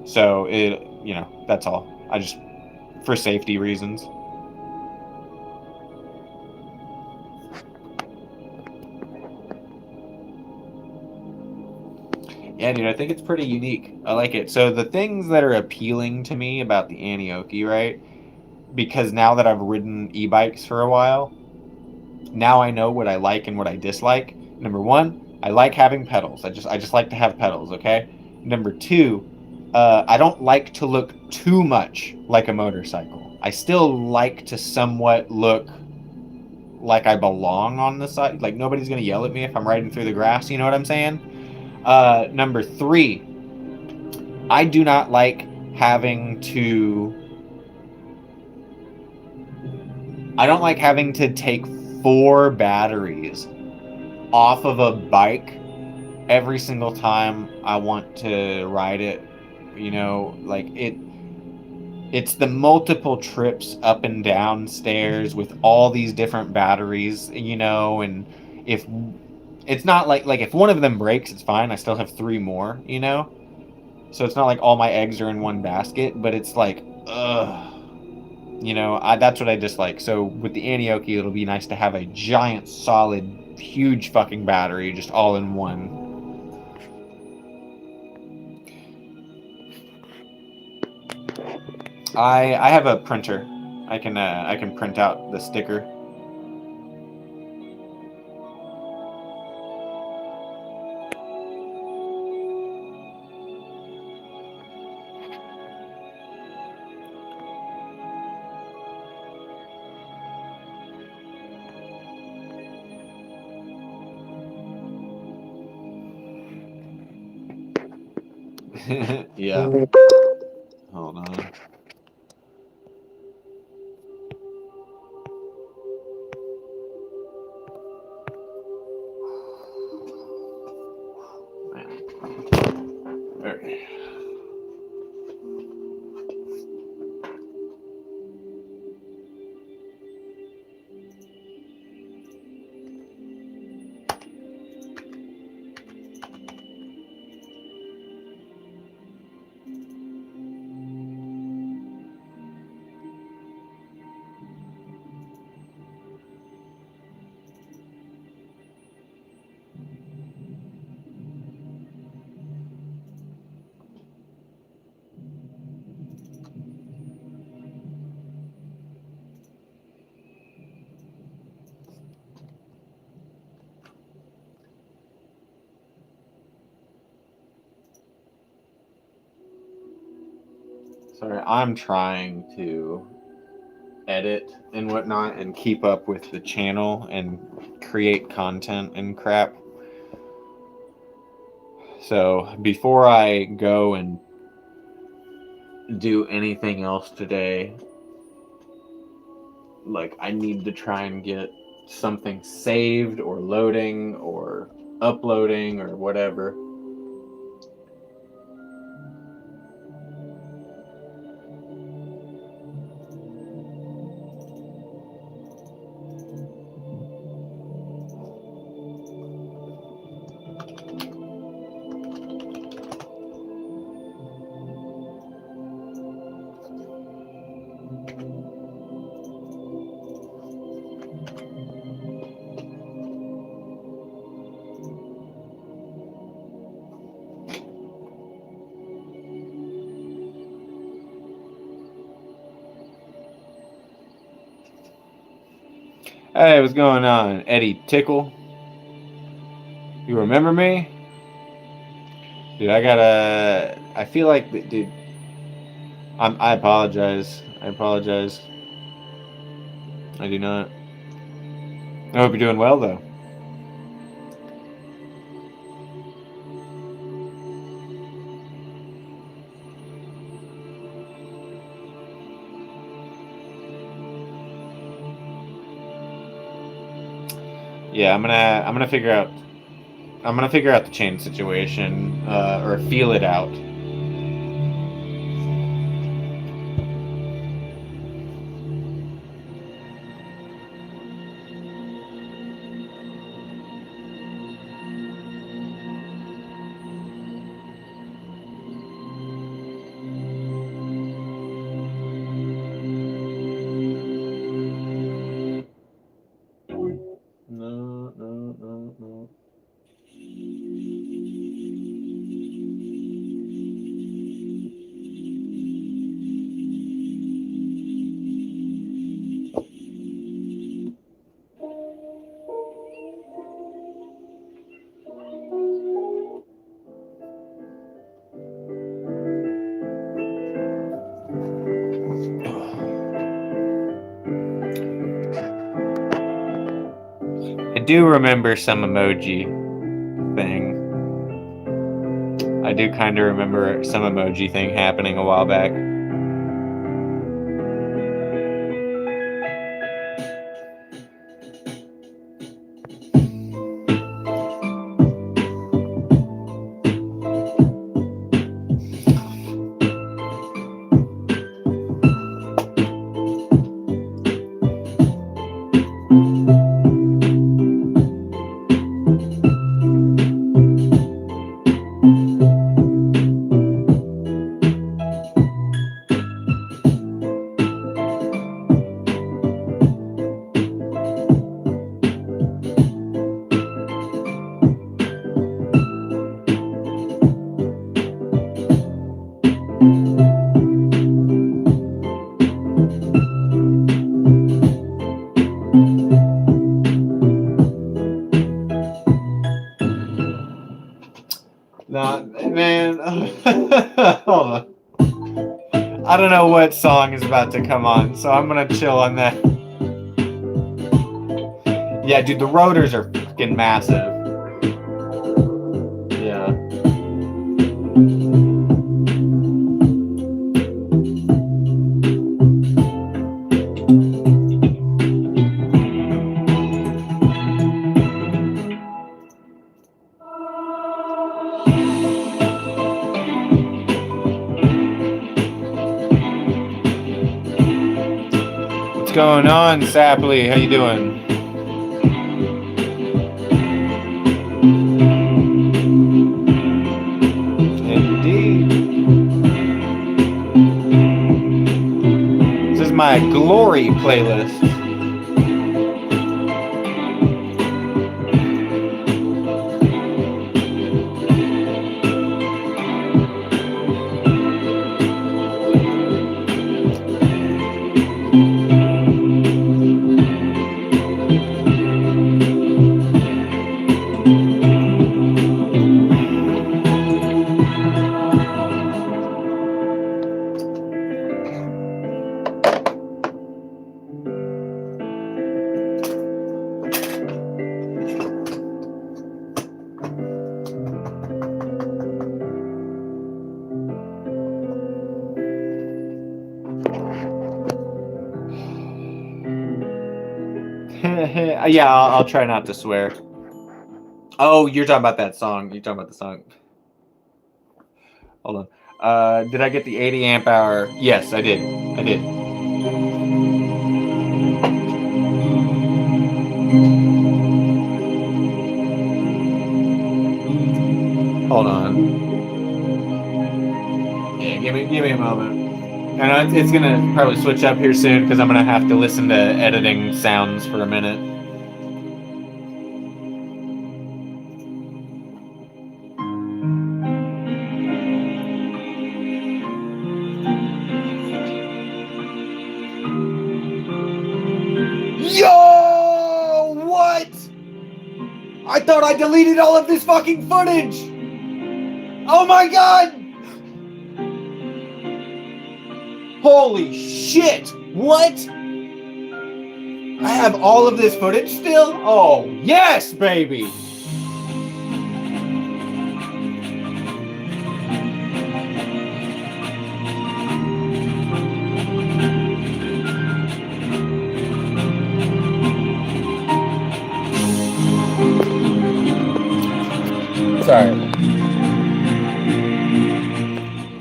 So that's all. I just for safety reasons. Yeah, dude, I think it's pretty unique. I like it. So the things that are appealing to me about the Anioki, right? Because now that I've ridden e-bikes for a while, now I know what I like and what I dislike. Number one, I like having pedals. I just like to have pedals, okay? Number two, I don't like to look too much like a motorcycle. I still like to somewhat look like I belong on the side. Like nobody's gonna yell at me if I'm riding through the grass, you know what I'm saying? Number three, I do not like having to. I don't like having to take 4 batteries off of a bike every single time I want to ride it. You know, like it's the multiple trips up and down stairs with all these different batteries, you know, and if it's not like if one of them breaks, it's fine. I still have 3 more, you know? So it's not like all my eggs are in one basket, but it's like, ugh. You know, that's what I dislike. So with the Anioki, it'll be nice to have a giant, solid, huge fucking battery just all in one. I have a printer. I can print out the sticker. Yeah. Hold on. Okay. Sorry, I'm trying to edit and whatnot and keep up with the channel and create content and crap. So before I go and do anything else today, like I need to try and get something saved or loading or uploading or whatever. Hey, what's going on, Eddie Tickle? You remember me? Dude, I feel like, dude, I apologize. I apologize. I do not. I hope you're doing well, though. Yeah, I'm gonna figure out the chain situation, or feel it out. No. I do remember some emoji thing. I do kind of remember some emoji thing happening a while back. Nah, man. Hold on. I don't know what song is about to come on, so I'm gonna chill on that. Yeah, dude, the rotors are fucking massive. Yeah. What's going on, Sapley? How you doing? Indeed. This is my glory playlist. Yeah, I'll try not to swear. Oh, you're talking about that song. You're talking about the song. Hold on. Did I get the 80 amp hour? Yes, I did. I did. Hold on. Yeah, give me a moment. I know it's gonna probably switch up here soon because I'm gonna have to listen to editing sounds for a minute. Yo! What? I thought I deleted all of this fucking footage! Oh my god! Holy shit! What? I have all of this footage still? Oh, yes, baby!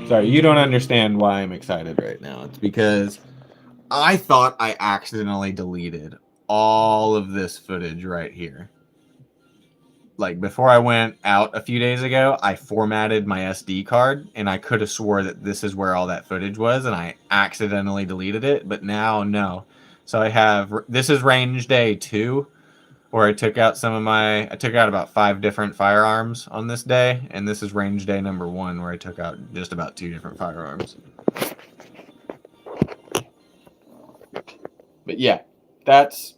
Sorry, you don't understand why I'm excited right now. It's because I thought I accidentally deleted all of this footage right here. Like, before I went out a few days ago, I formatted my SD card, and I could have swore that this is where all that footage was, and I accidentally deleted it, but now, no. So I have, this is range day 2, where I took out I took out about 5 different firearms on this day, and this is range day number 1, where I took out just about 2 different firearms. But yeah, that's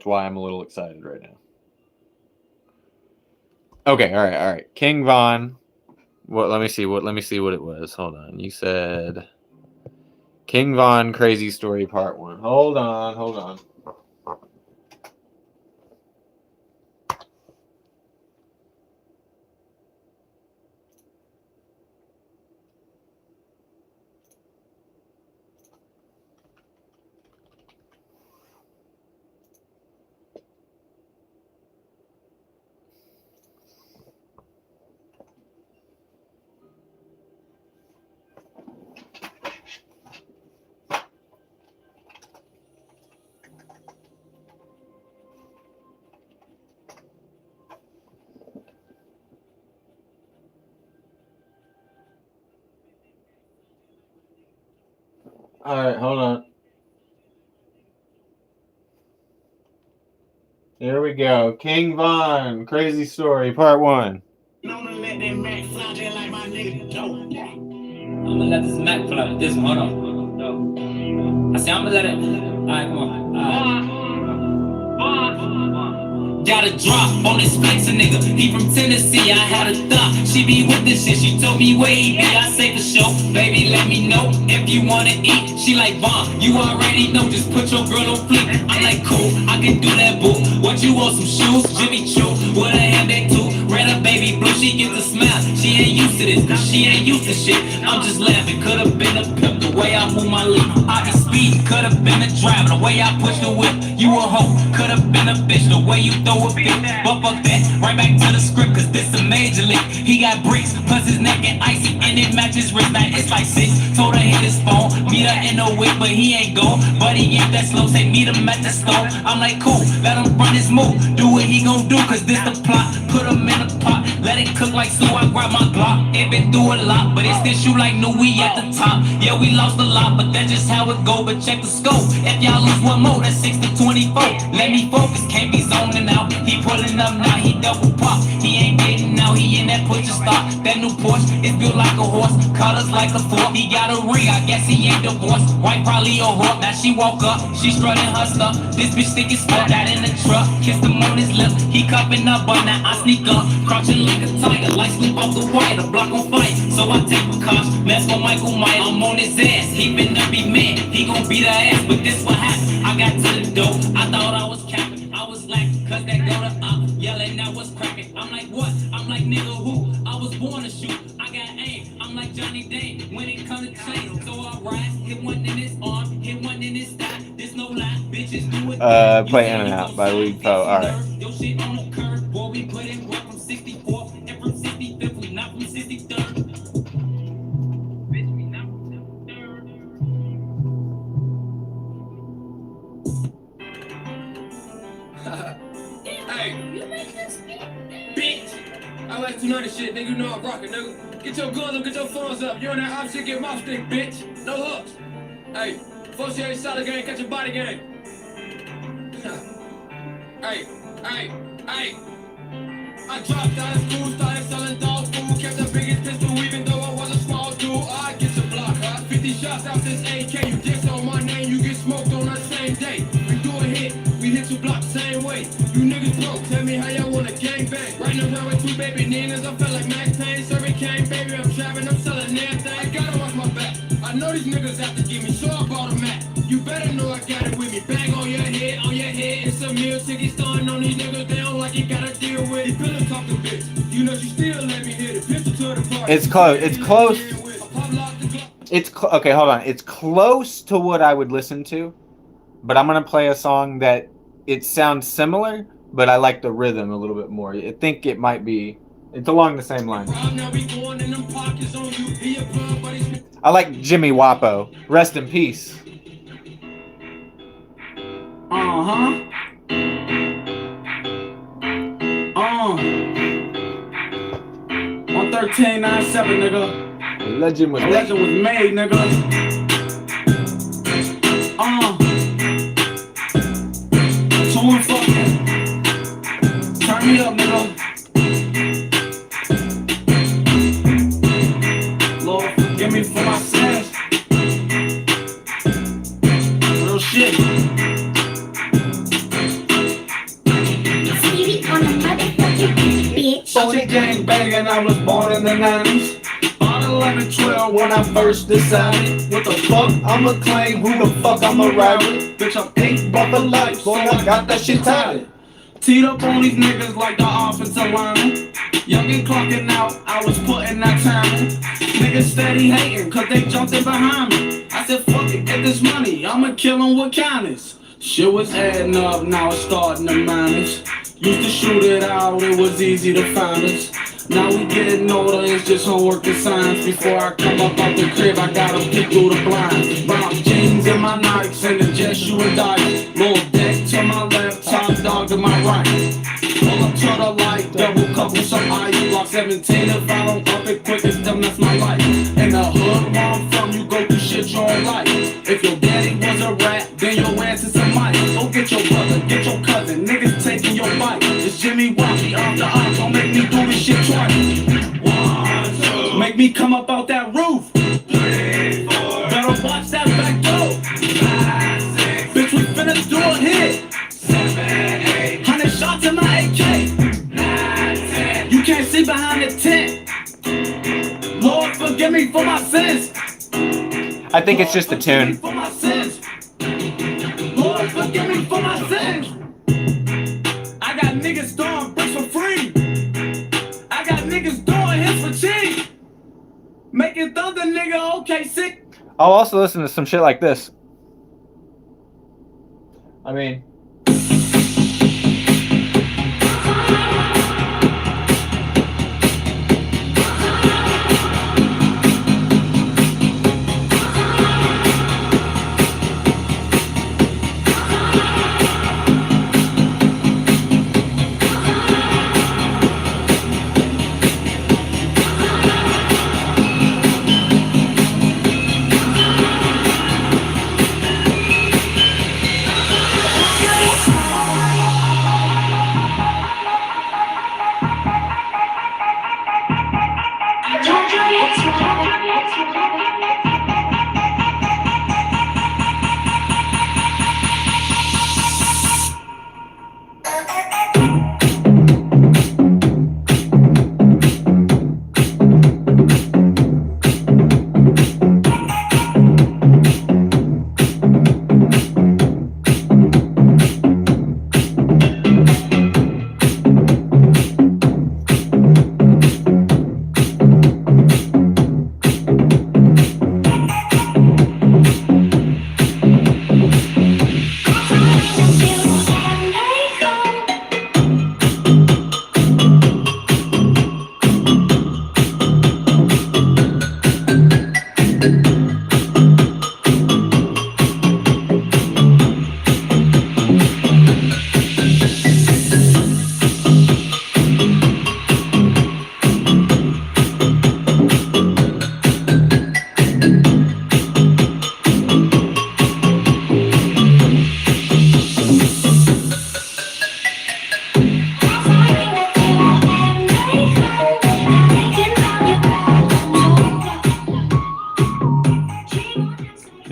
why I'm a little excited right now. Okay, all right. King Von. What? Let me see what it was. Hold on. You said King Von Crazy Story Part 1. Hold on. All right, hold on. Here we go. King Von, Crazy Story, Part 1. I'm gonna let that Mac fly just like my nigga dope. I'm gonna let this Mac fly with this one. Hold on. I say I'm gonna let it. Alright, come on. Got a drop on this flex a nigga. He from Tennessee, I had a thought. She be with this shit, she told me where he be. I say for sure, baby, let me know if you wanna eat. She like, Von, you already know, just put your girl on fleek. I'm like, cool, I can do that, boo. What you want, some shoes? Jimmy Choo, with a handbag too. Red up, baby blue, she gets a smile. She ain't used to this, cause she ain't used to shit. I'm just laughing, could've been a pimp, the way I move my lip. I be speed, could've been a driver, the way I push the whip. You a hoe, could've been a bitch, the way you throw a fit. But fuck that, right back to the script, cause this a major league. He got bricks, plus his neck and icy, and it matches wrist. Now it's like 6, told her hit his phone, meet her in the whip, but he ain't go. But he ain't that slow, say meet him at the store. I'm like, cool, let him run his move, do what he gon' do, cause this the plot. Put him in a pot, let it cook like stew, I grab my Glock. It been through a lot, but it's still shoot like new, we at the top. Yeah, we lost a lot, but that's just how it go. But check the scope, if y'all lose one more, that's 6 to 24. Let me focus, can't be zoning out. He pulling up now, he double pop. He ain't getting out, he in that push stop. That new Porsche is built like a horse, colors like a fork. He got a ring, I guess he ain't divorced. White probably a whore, now she woke up, she strutting her stuff. This bitch thick as fuck, that in the truck. Kissed him on his lips, he cupping up, but now I sneak up. Crouching like a tiger, like sleep off the wire, the block on fire. So I take a cops, mess with Michael Myers. I'm on his ass, he finna be mad, he gon' beat her ass. But this what happened, I got to the door, I thought I was capping, I was lacking, cause that go to up, yelling that was cracking. I'm like, what? I'm like, nigga, who? I was born to shoot, I got aim, I'm like Johnny Dane when it come to chase. So I rise, hit one in his arm, hit one in his thigh. This no lie, bitch. Play In and Out by League Foe. All right. Yo, shit on the curve, boy, we put in work from 64 and from 65th, we not from 63rd. Bitch, we not from 63rd. Hey, bitch! I like 290 shit, nigga. You know I'm rockin', nigga. Get your guns up, get your phones up. You on that op shit, get mouth stick, bitch. No hooks. Hey, folks here, solid game, catch your body game. Hey. I dropped out of school, started selling dog food, kept the biggest pistol even though I was a small dude. I get your block, huh? 50 shots out this AK, you dicks on my name, you get smoked on that same day. We do a hit, we hit your block the same way. You niggas broke, tell me how y'all wanna gang bang. Riding around with 2 baby niggas, I feel like Max Payne, serving cane, baby, I'm trapping, I'm selling everything. I gotta watch my back, I know these niggas have to give me, so I bought a Mac. You better know I got it with me, bang on your head, it's a meal ticket starting on these niggas, they don't like it, gotta deal with it. Pillow talk the bitch, you know you still let me hit it, pistol to the party. It's close. It's close. Okay, hold on. It's close to what I would listen to, but I'm gonna play a song that it sounds similar, but I like the rhythm a little bit more. I think it might be. It's along the same line. I like Jimmy Wapo. Rest in peace. 11397, nigga. The legend was The legend was made, nigga. Two and fucking. Turn me up, nigga. Lord, forgive me for my sins. Real shit. Soldier gang banging, I was born in the 90s. On 11-12 when I first decided what the fuck I'ma claim, who the fuck I'ma ride with. Bitch, I'm 8 brother life, boy, I got that shit tied. Teed up on these niggas like the offensive lineman. Young and clocking out, I was putting that time in. Niggas steady hating, cause they jumped in behind me. I said, fuck it, get this money, I'ma kill 'em with kindness. Shit was adding up, now it's starting to minus. Used to shoot it out, it was easy to find us. Now we getting older, it's just homework and science. Before I come up out the crib, I gotta peek through the blinds. Brown jeans and my Nikes and the jet shoe and dice. Little deck to my left, top dog to my right. Pull up to the light, double cup with some ice. Block 17 if I don't up it quick, it's them, that's my life. In the hood where I'm from, you go through shit your own life. If your daddy was a rat, then your ass is a mic. Go get your brother, get your cousin, niggas taking your bike. It's Jimmy Wappy off the ops, don't make me do this shit twice. 1, 2, make me come up out that roof. 3, 4, better watch that back door. 5, 6, bitch, we finna do a hit. 7, 8, 100 shots in my AK. 9, 10, you can't see behind the tent. Lord, forgive me for my sins. I think it's just the tune. Lord, forgive me for my sins. I got niggas throwing bricks for free. I got niggas doing hits for cheap. Making thunder, nigga, okay, sick. I'll also listen to some shit like this. I mean,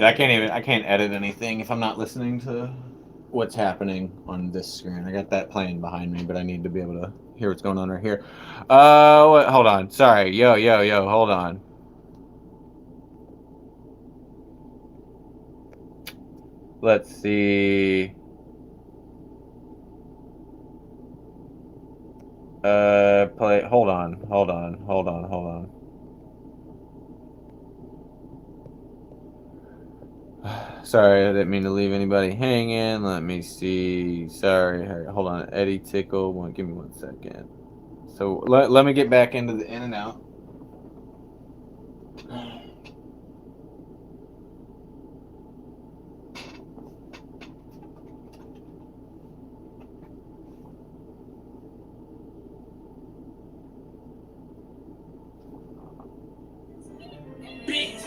I can't edit anything if I'm not listening to what's happening on this screen. I got that playing behind me, but I need to be able to hear what's going on right here. Hold on. Sorry. Yo, hold on. Let's see. Hold on. Sorry, I didn't mean to leave anybody hanging. Let me see. Sorry, hold on. Eddie Tickle. Give me 1 second. So let me get back into the in and out. Bitch.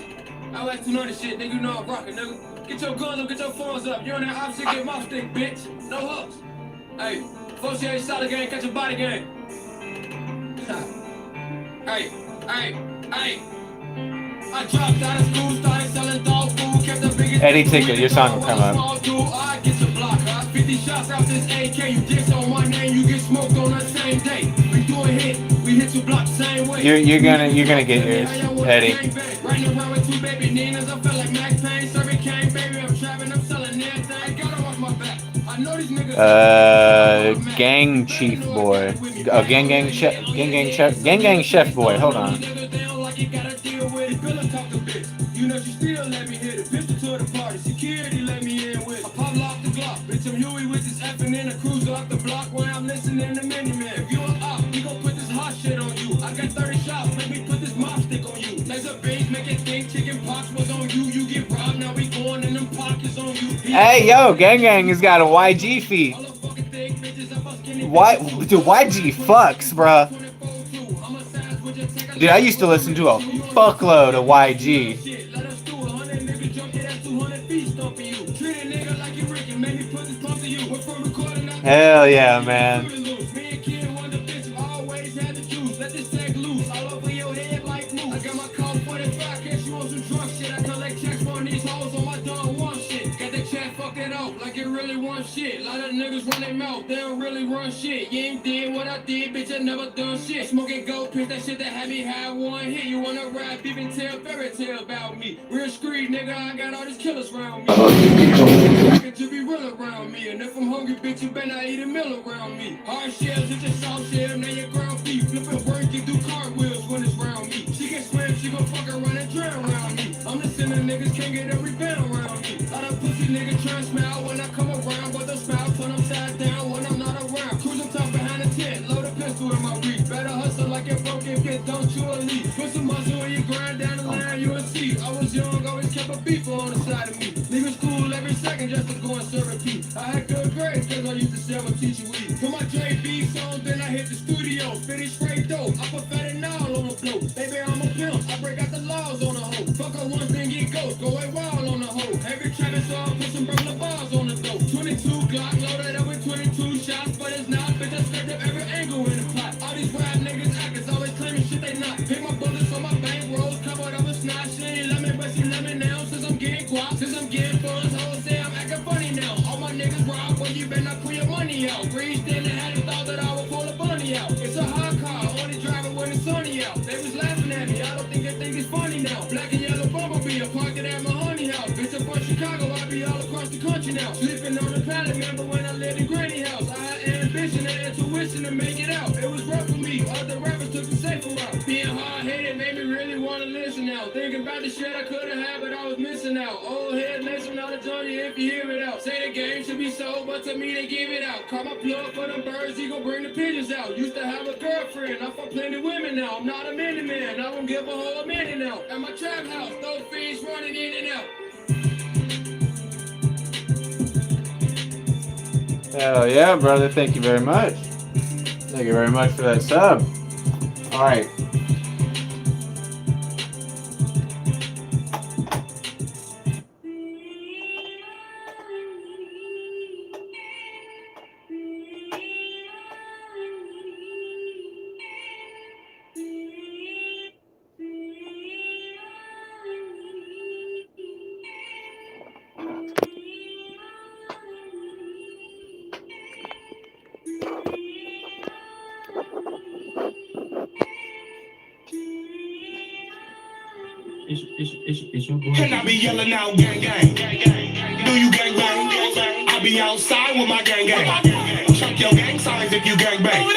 I like to know this shit, nigga. You know I'm rockin', nigga. Get your guns up, get your phones up. You on that opposite, get my stick, bitch. No hooks. Hey, folks here, solid game, catch a body game. Hey. I dropped out of school, started selling dog food, kept the biggest. Eddie Tickle, your song will come up. I get your block, 50 shots out this AK. You diss on my name, you get smoked on the same day. We do a hit, we hit your block the same way. You're gonna get yours, Eddie. Riding around with 2 baby Ninas, I feel like Max Payne, serving cane, baby. I'm trapping, I'm selling everything. Gotta watch my back. I know these niggas. Gang chief boy. Gang chef boy. Hold on. You know you still let me hit it. Pistol to the party. Security let me in with. I pop lock the Glock. Bitch, I'm Huey with this effing in a cruiser off the block where I'm listening to Miniman. If you a op, we gon' put this hot shit on you. I got 30 shots. Let me put this mop stick on you. Laser beams make it think chicken pox was on you. You get robbed. Now we going in them pockets on you. Hey, yo, Gang has got a YG feat. Dude, YG fucks, bruh. Dude, I used to listen to a fuckload of YG. Hell yeah, man. Shit, lot of niggas run their mouth, they don't really run shit. You ain't did what I did, bitch, I never done shit. Smoking gold piss, that shit that had me high one hit. You wanna rap, even tell fairy tale about me. Real street, nigga, I got all these killers around me. To be real around me, and if I'm hungry, bitch, you better not eat a meal around me. Hard shells, it's just soft shell, now your ground beef. Flipping work, you do cartwheels when it's round me. She can swim, she gon' fuck around and drown around me. I'm the sinner, niggas can't get a rebound around me. Lot of pussy niggas try to smile when I come around, but they'll smile turn upside down when I'm not around. Cruising top behind the tent, load a pistol in my reach. Better hustle like you're broken, bitch, don't you leave. Put some muscle in your grind down the line, you'll see. I was young, always kept a beef on the side of me. Leaving school every second just to go and serve a pee. I had good grades, cause I used to sell my teacher weed. Put my JB song, then I hit the studio. Finish straight dope, I put fentanyl on the float. Baby, I'm a pimp, I break out the laws on the hoe. Fuck her once, then get ghost, go away wild on the hoe. Every traffic so I put some burglar bars on the dope. 22 Glock, loaded up with 22 shots, but it's not, bitch, I scraped up every angle in the plot. All these rap niggas actors always claiming shit they not. Pick my bullets on my bank rolls, covered up with snot. She ain't let me, but she let me now. Since I'm getting guap, since I'm getting funds, hoes say I'm acting funny now. All my niggas rob, well, you better not put your money out. Green still had a thought that I would pull a bunny out. It's a hot car, only drive it when it's sunny out. They was laughing at me, I don't think they think it's funny now. Black and yellow bumblebee, I'm parking at my honey house. Bitch, I'm from Chicago, I be all across the country now. Sleeping on the pallet, remember when I lived in Granny house. I had ambition and intuition to make it out. It was rough for me, other rappers took the safer route. Being hard-headed made me really want to listen now. Thinking about the shit I could have had, but I was missing out. Old head listen out of Johnny if you hear it out. Say the game should be sold, but to me they give it out. Call my plug for them birds, he gon' bring the pigeons out. Used to have a girlfriend, I fuck plenty women now. I'm not a mini man, I don't give a whole minute now. At my trap house, those fiends running in and out. Hell yeah, brother. Thank you very much. Thank you very much for that sub. All right. it's your boy. And I be yelling out gang gang. Do you gang bang? I be outside with my gang gang. Check your gang signs if you gang bang.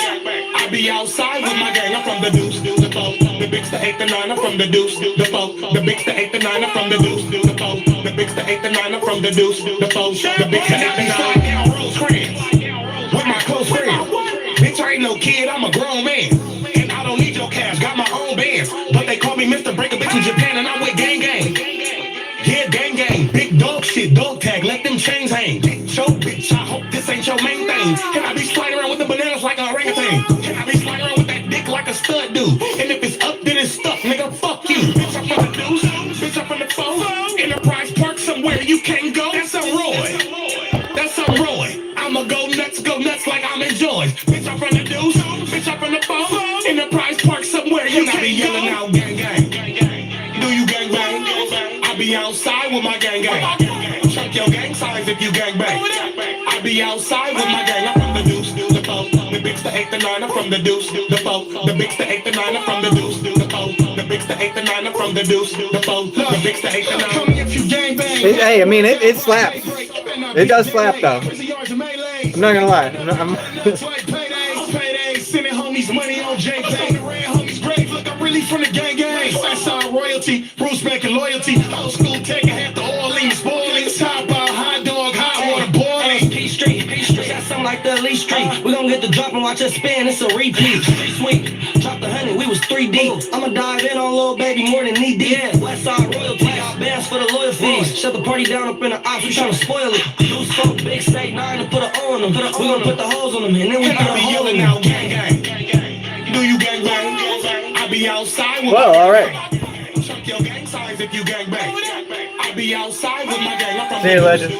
I be outside with my gang. I'm from the deuce, the foe. The bigs, the 8, the 9. I'm from the deuce, the foe. The bigs, the 8, the 9. I'm from the deuce, the foe. The bigs, the 8, the 9. I'm from the deuce, the foe. The bigs, the 8, the 9. Down Rose friends with my close friends. Bitch, I ain't no kid. I'm a grown man. And I don't need your cash. Got my own bands. But they call me Mr. Break a bitch in Japan. And I'm with gang gang. Yeah, gang gang. Big dog shit. Dog tag. Let them chains hang. Show bitch. I hope this ain't your main thing. And I be sliding around with the bananas like a orangutan. And I be sliding around with that dick like a stud do. And if it's up, then it's stuck. Nigga, fuck you. Bitch, I'm from the deuce. Bitch, I'm from the foe. Enterprise Park somewhere you can't go. That's a Roy. That's a Roy. I'ma go nuts like I'm enjoying. Bitch, I'm from the deuce. Bitch, I'm from the foe. Enterprise Park somewhere you can't go. I be yelling out gang gang. Do you gang bang? I be outside with my gang gang. Check your gang signs if you gang bang. I be outside with my gang. I'm from the deuce, the foe. The bigs, the 8, the 9. I'm from the deuce, the foe. The bigs, the 8, the 9. I'm from the deuce, the foe. The bigs, the 8, the 9. I'm from the deuce, the foe. The bigs, the 8, the 9. Come if you gang bang. Hey, I mean, it slaps. It does slap though. I'm not gonna lie. Sending homies money on JK. The red homies grave. Look, I'm really from the gang gang. Southside royalty, Bruce making loyalty. Old school taking half the oil, spoiling. Top out, hot dog, hot water boiling. P Street, got something like the Lee Street. We gon' get the drop and watch us spin, it's a repeat. Sweet, dropped 100, we was 3D. I'ma dive in on Lil Baby more than knee deep. Yeah, Westside royalty, got bands for the loyal fees. Shut the party down up in the ops, we tryna spoil it. Loose folk, big state 9 to put an O on them. We gon' put the holes on them, and then we put a hole in them. Gang gang. Do you gang bang? I be outside with Whoa, all right. Check your gang signs if you gang bang. I be outside with my gang. I'm from See you, legend.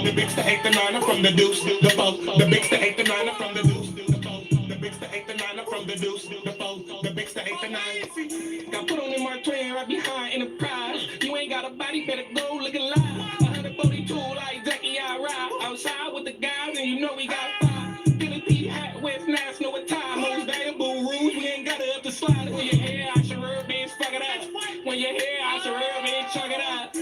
The bigs, the 8, the 9. I'm from the deuce, the foe. The bigs, the 8, the 9. I'm from the deuce, the foe. The bigs, the 8, the 9. I'm from the deuce, the foe. The bigs, the 8, the 9. Got put on in my train right behind Enterprise. You ain't got a body, better go look alive. 142 like Jackie, I ride outside with the guys, and you know we got five. Philly hat, West National with time. Most bamboo rules, we ain't got it up to slide. When your hair, I should rub, bitch, fuck it up. When your hair, I should rub, bitch, chuck it up.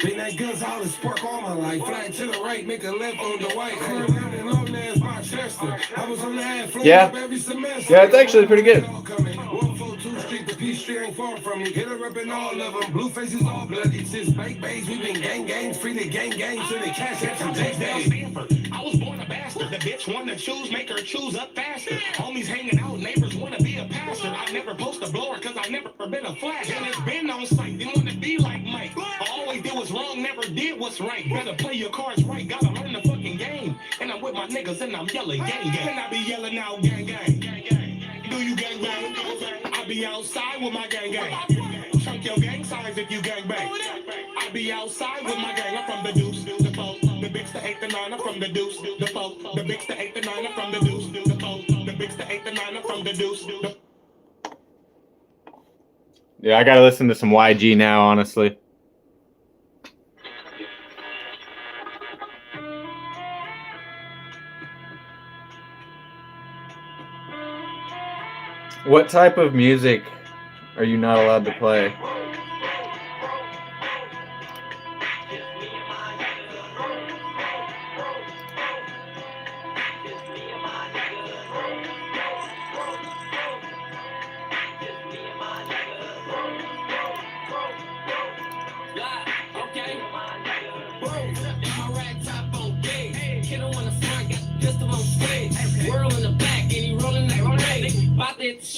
Been that Gonzalez spark all my life. Fly to the right, make a left on the white. Curve around and long ass Rochester. I was on the half floor Yeah. up every semester. Yeah, it's actually pretty good. 142 Street, the P Street ain't far from me. Hit her up in all of them. Blue faces all bloody. Since bake bays, we been gang gangs. Free the gang gangs to the cash apps and J Day. I was born a bastard. The bitch wanna choose, make her choose up faster. Homies hanging out, neighbors wanna be a pastor. I never post a blower cause I never been a flash. And it's been on site, they wanna be like Mike. I always did what's wrong, never did what's right. Better play your cards right, gotta learn the fucking game. And I'm with my niggas and I'm yelling gang gang. And I be yelling out gang gang. Do you gang bang? I be outside with my gang gang. Check your gang signs if you gang bang. I be outside with my gang. I'm from the deuce, the foe. The bigs, the 8, the 9. I'm from the deuce, the foe. The bigs, the 8, the 9. I'm from the deuce, the foe. The bigs, the 8, the 9. I'm from the deuce, the. Yeah, I gotta listen to some YG now, honestly. What type of music are you not allowed to play?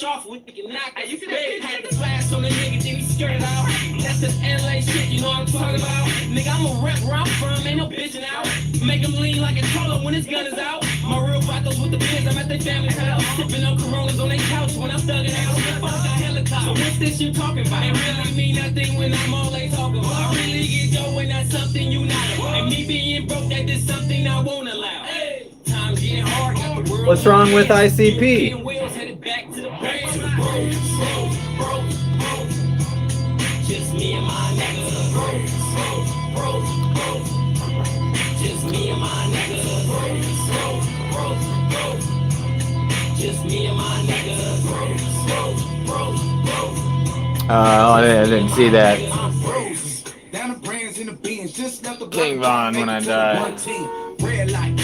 Off, we can knock it. You can had the flash on the nigga, then he skirted out. That's the LA shit, you know what I'm talking about? Nigga, I'm a rep where I'm from, ain't no bitching out. Make him lean like a troller when his gun is out. My real vatos with the biz, I'm at their family's house. Sipping on Coronas on their couch when I'm thugging out. Fuck a helicopter. So what's this you talking about? It really mean nothing when I'm all they talking about. I really get going, that's something you not about. And me being broke, that is something I won't allow. Times getting hard, got the world. What's wrong with ICP? Just me and my niggas. Just me and my niggas. Just me and my niggas. I didn't see that. Down the brands in the beans, just left the King Von when I die. Red light.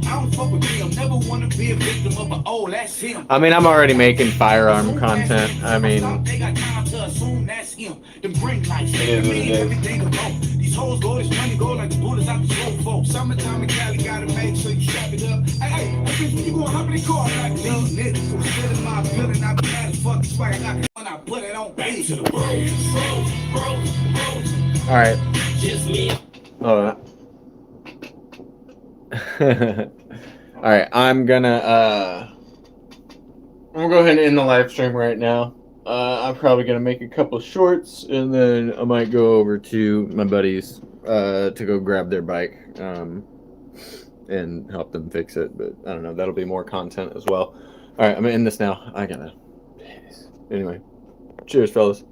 I don't fuck with him. Never wanna be a victim of an old that's him. I mean, I'm already making firearm content. I mean, They got time to assume that's him. Them green lights. It is what it is. Everything go. These hoes go, this money go like the bullets out the slow folk. Summertime in Cali, gotta make sure you strap it up. Hey, bitch, when you gonna hop in the car like these niggas? So sit in my building, I be mad as fuck. It's like I got when I put it on back to the road. all right. Just me. Oh. All right, I'm gonna go ahead and end the live stream right now. I'm probably gonna make a couple shorts, and then I might go over to my buddies to go grab their bike and help them fix it. But I don't know, that'll be more content as well. All right, I'm gonna end this now. I gotta. Anyway, cheers, fellas.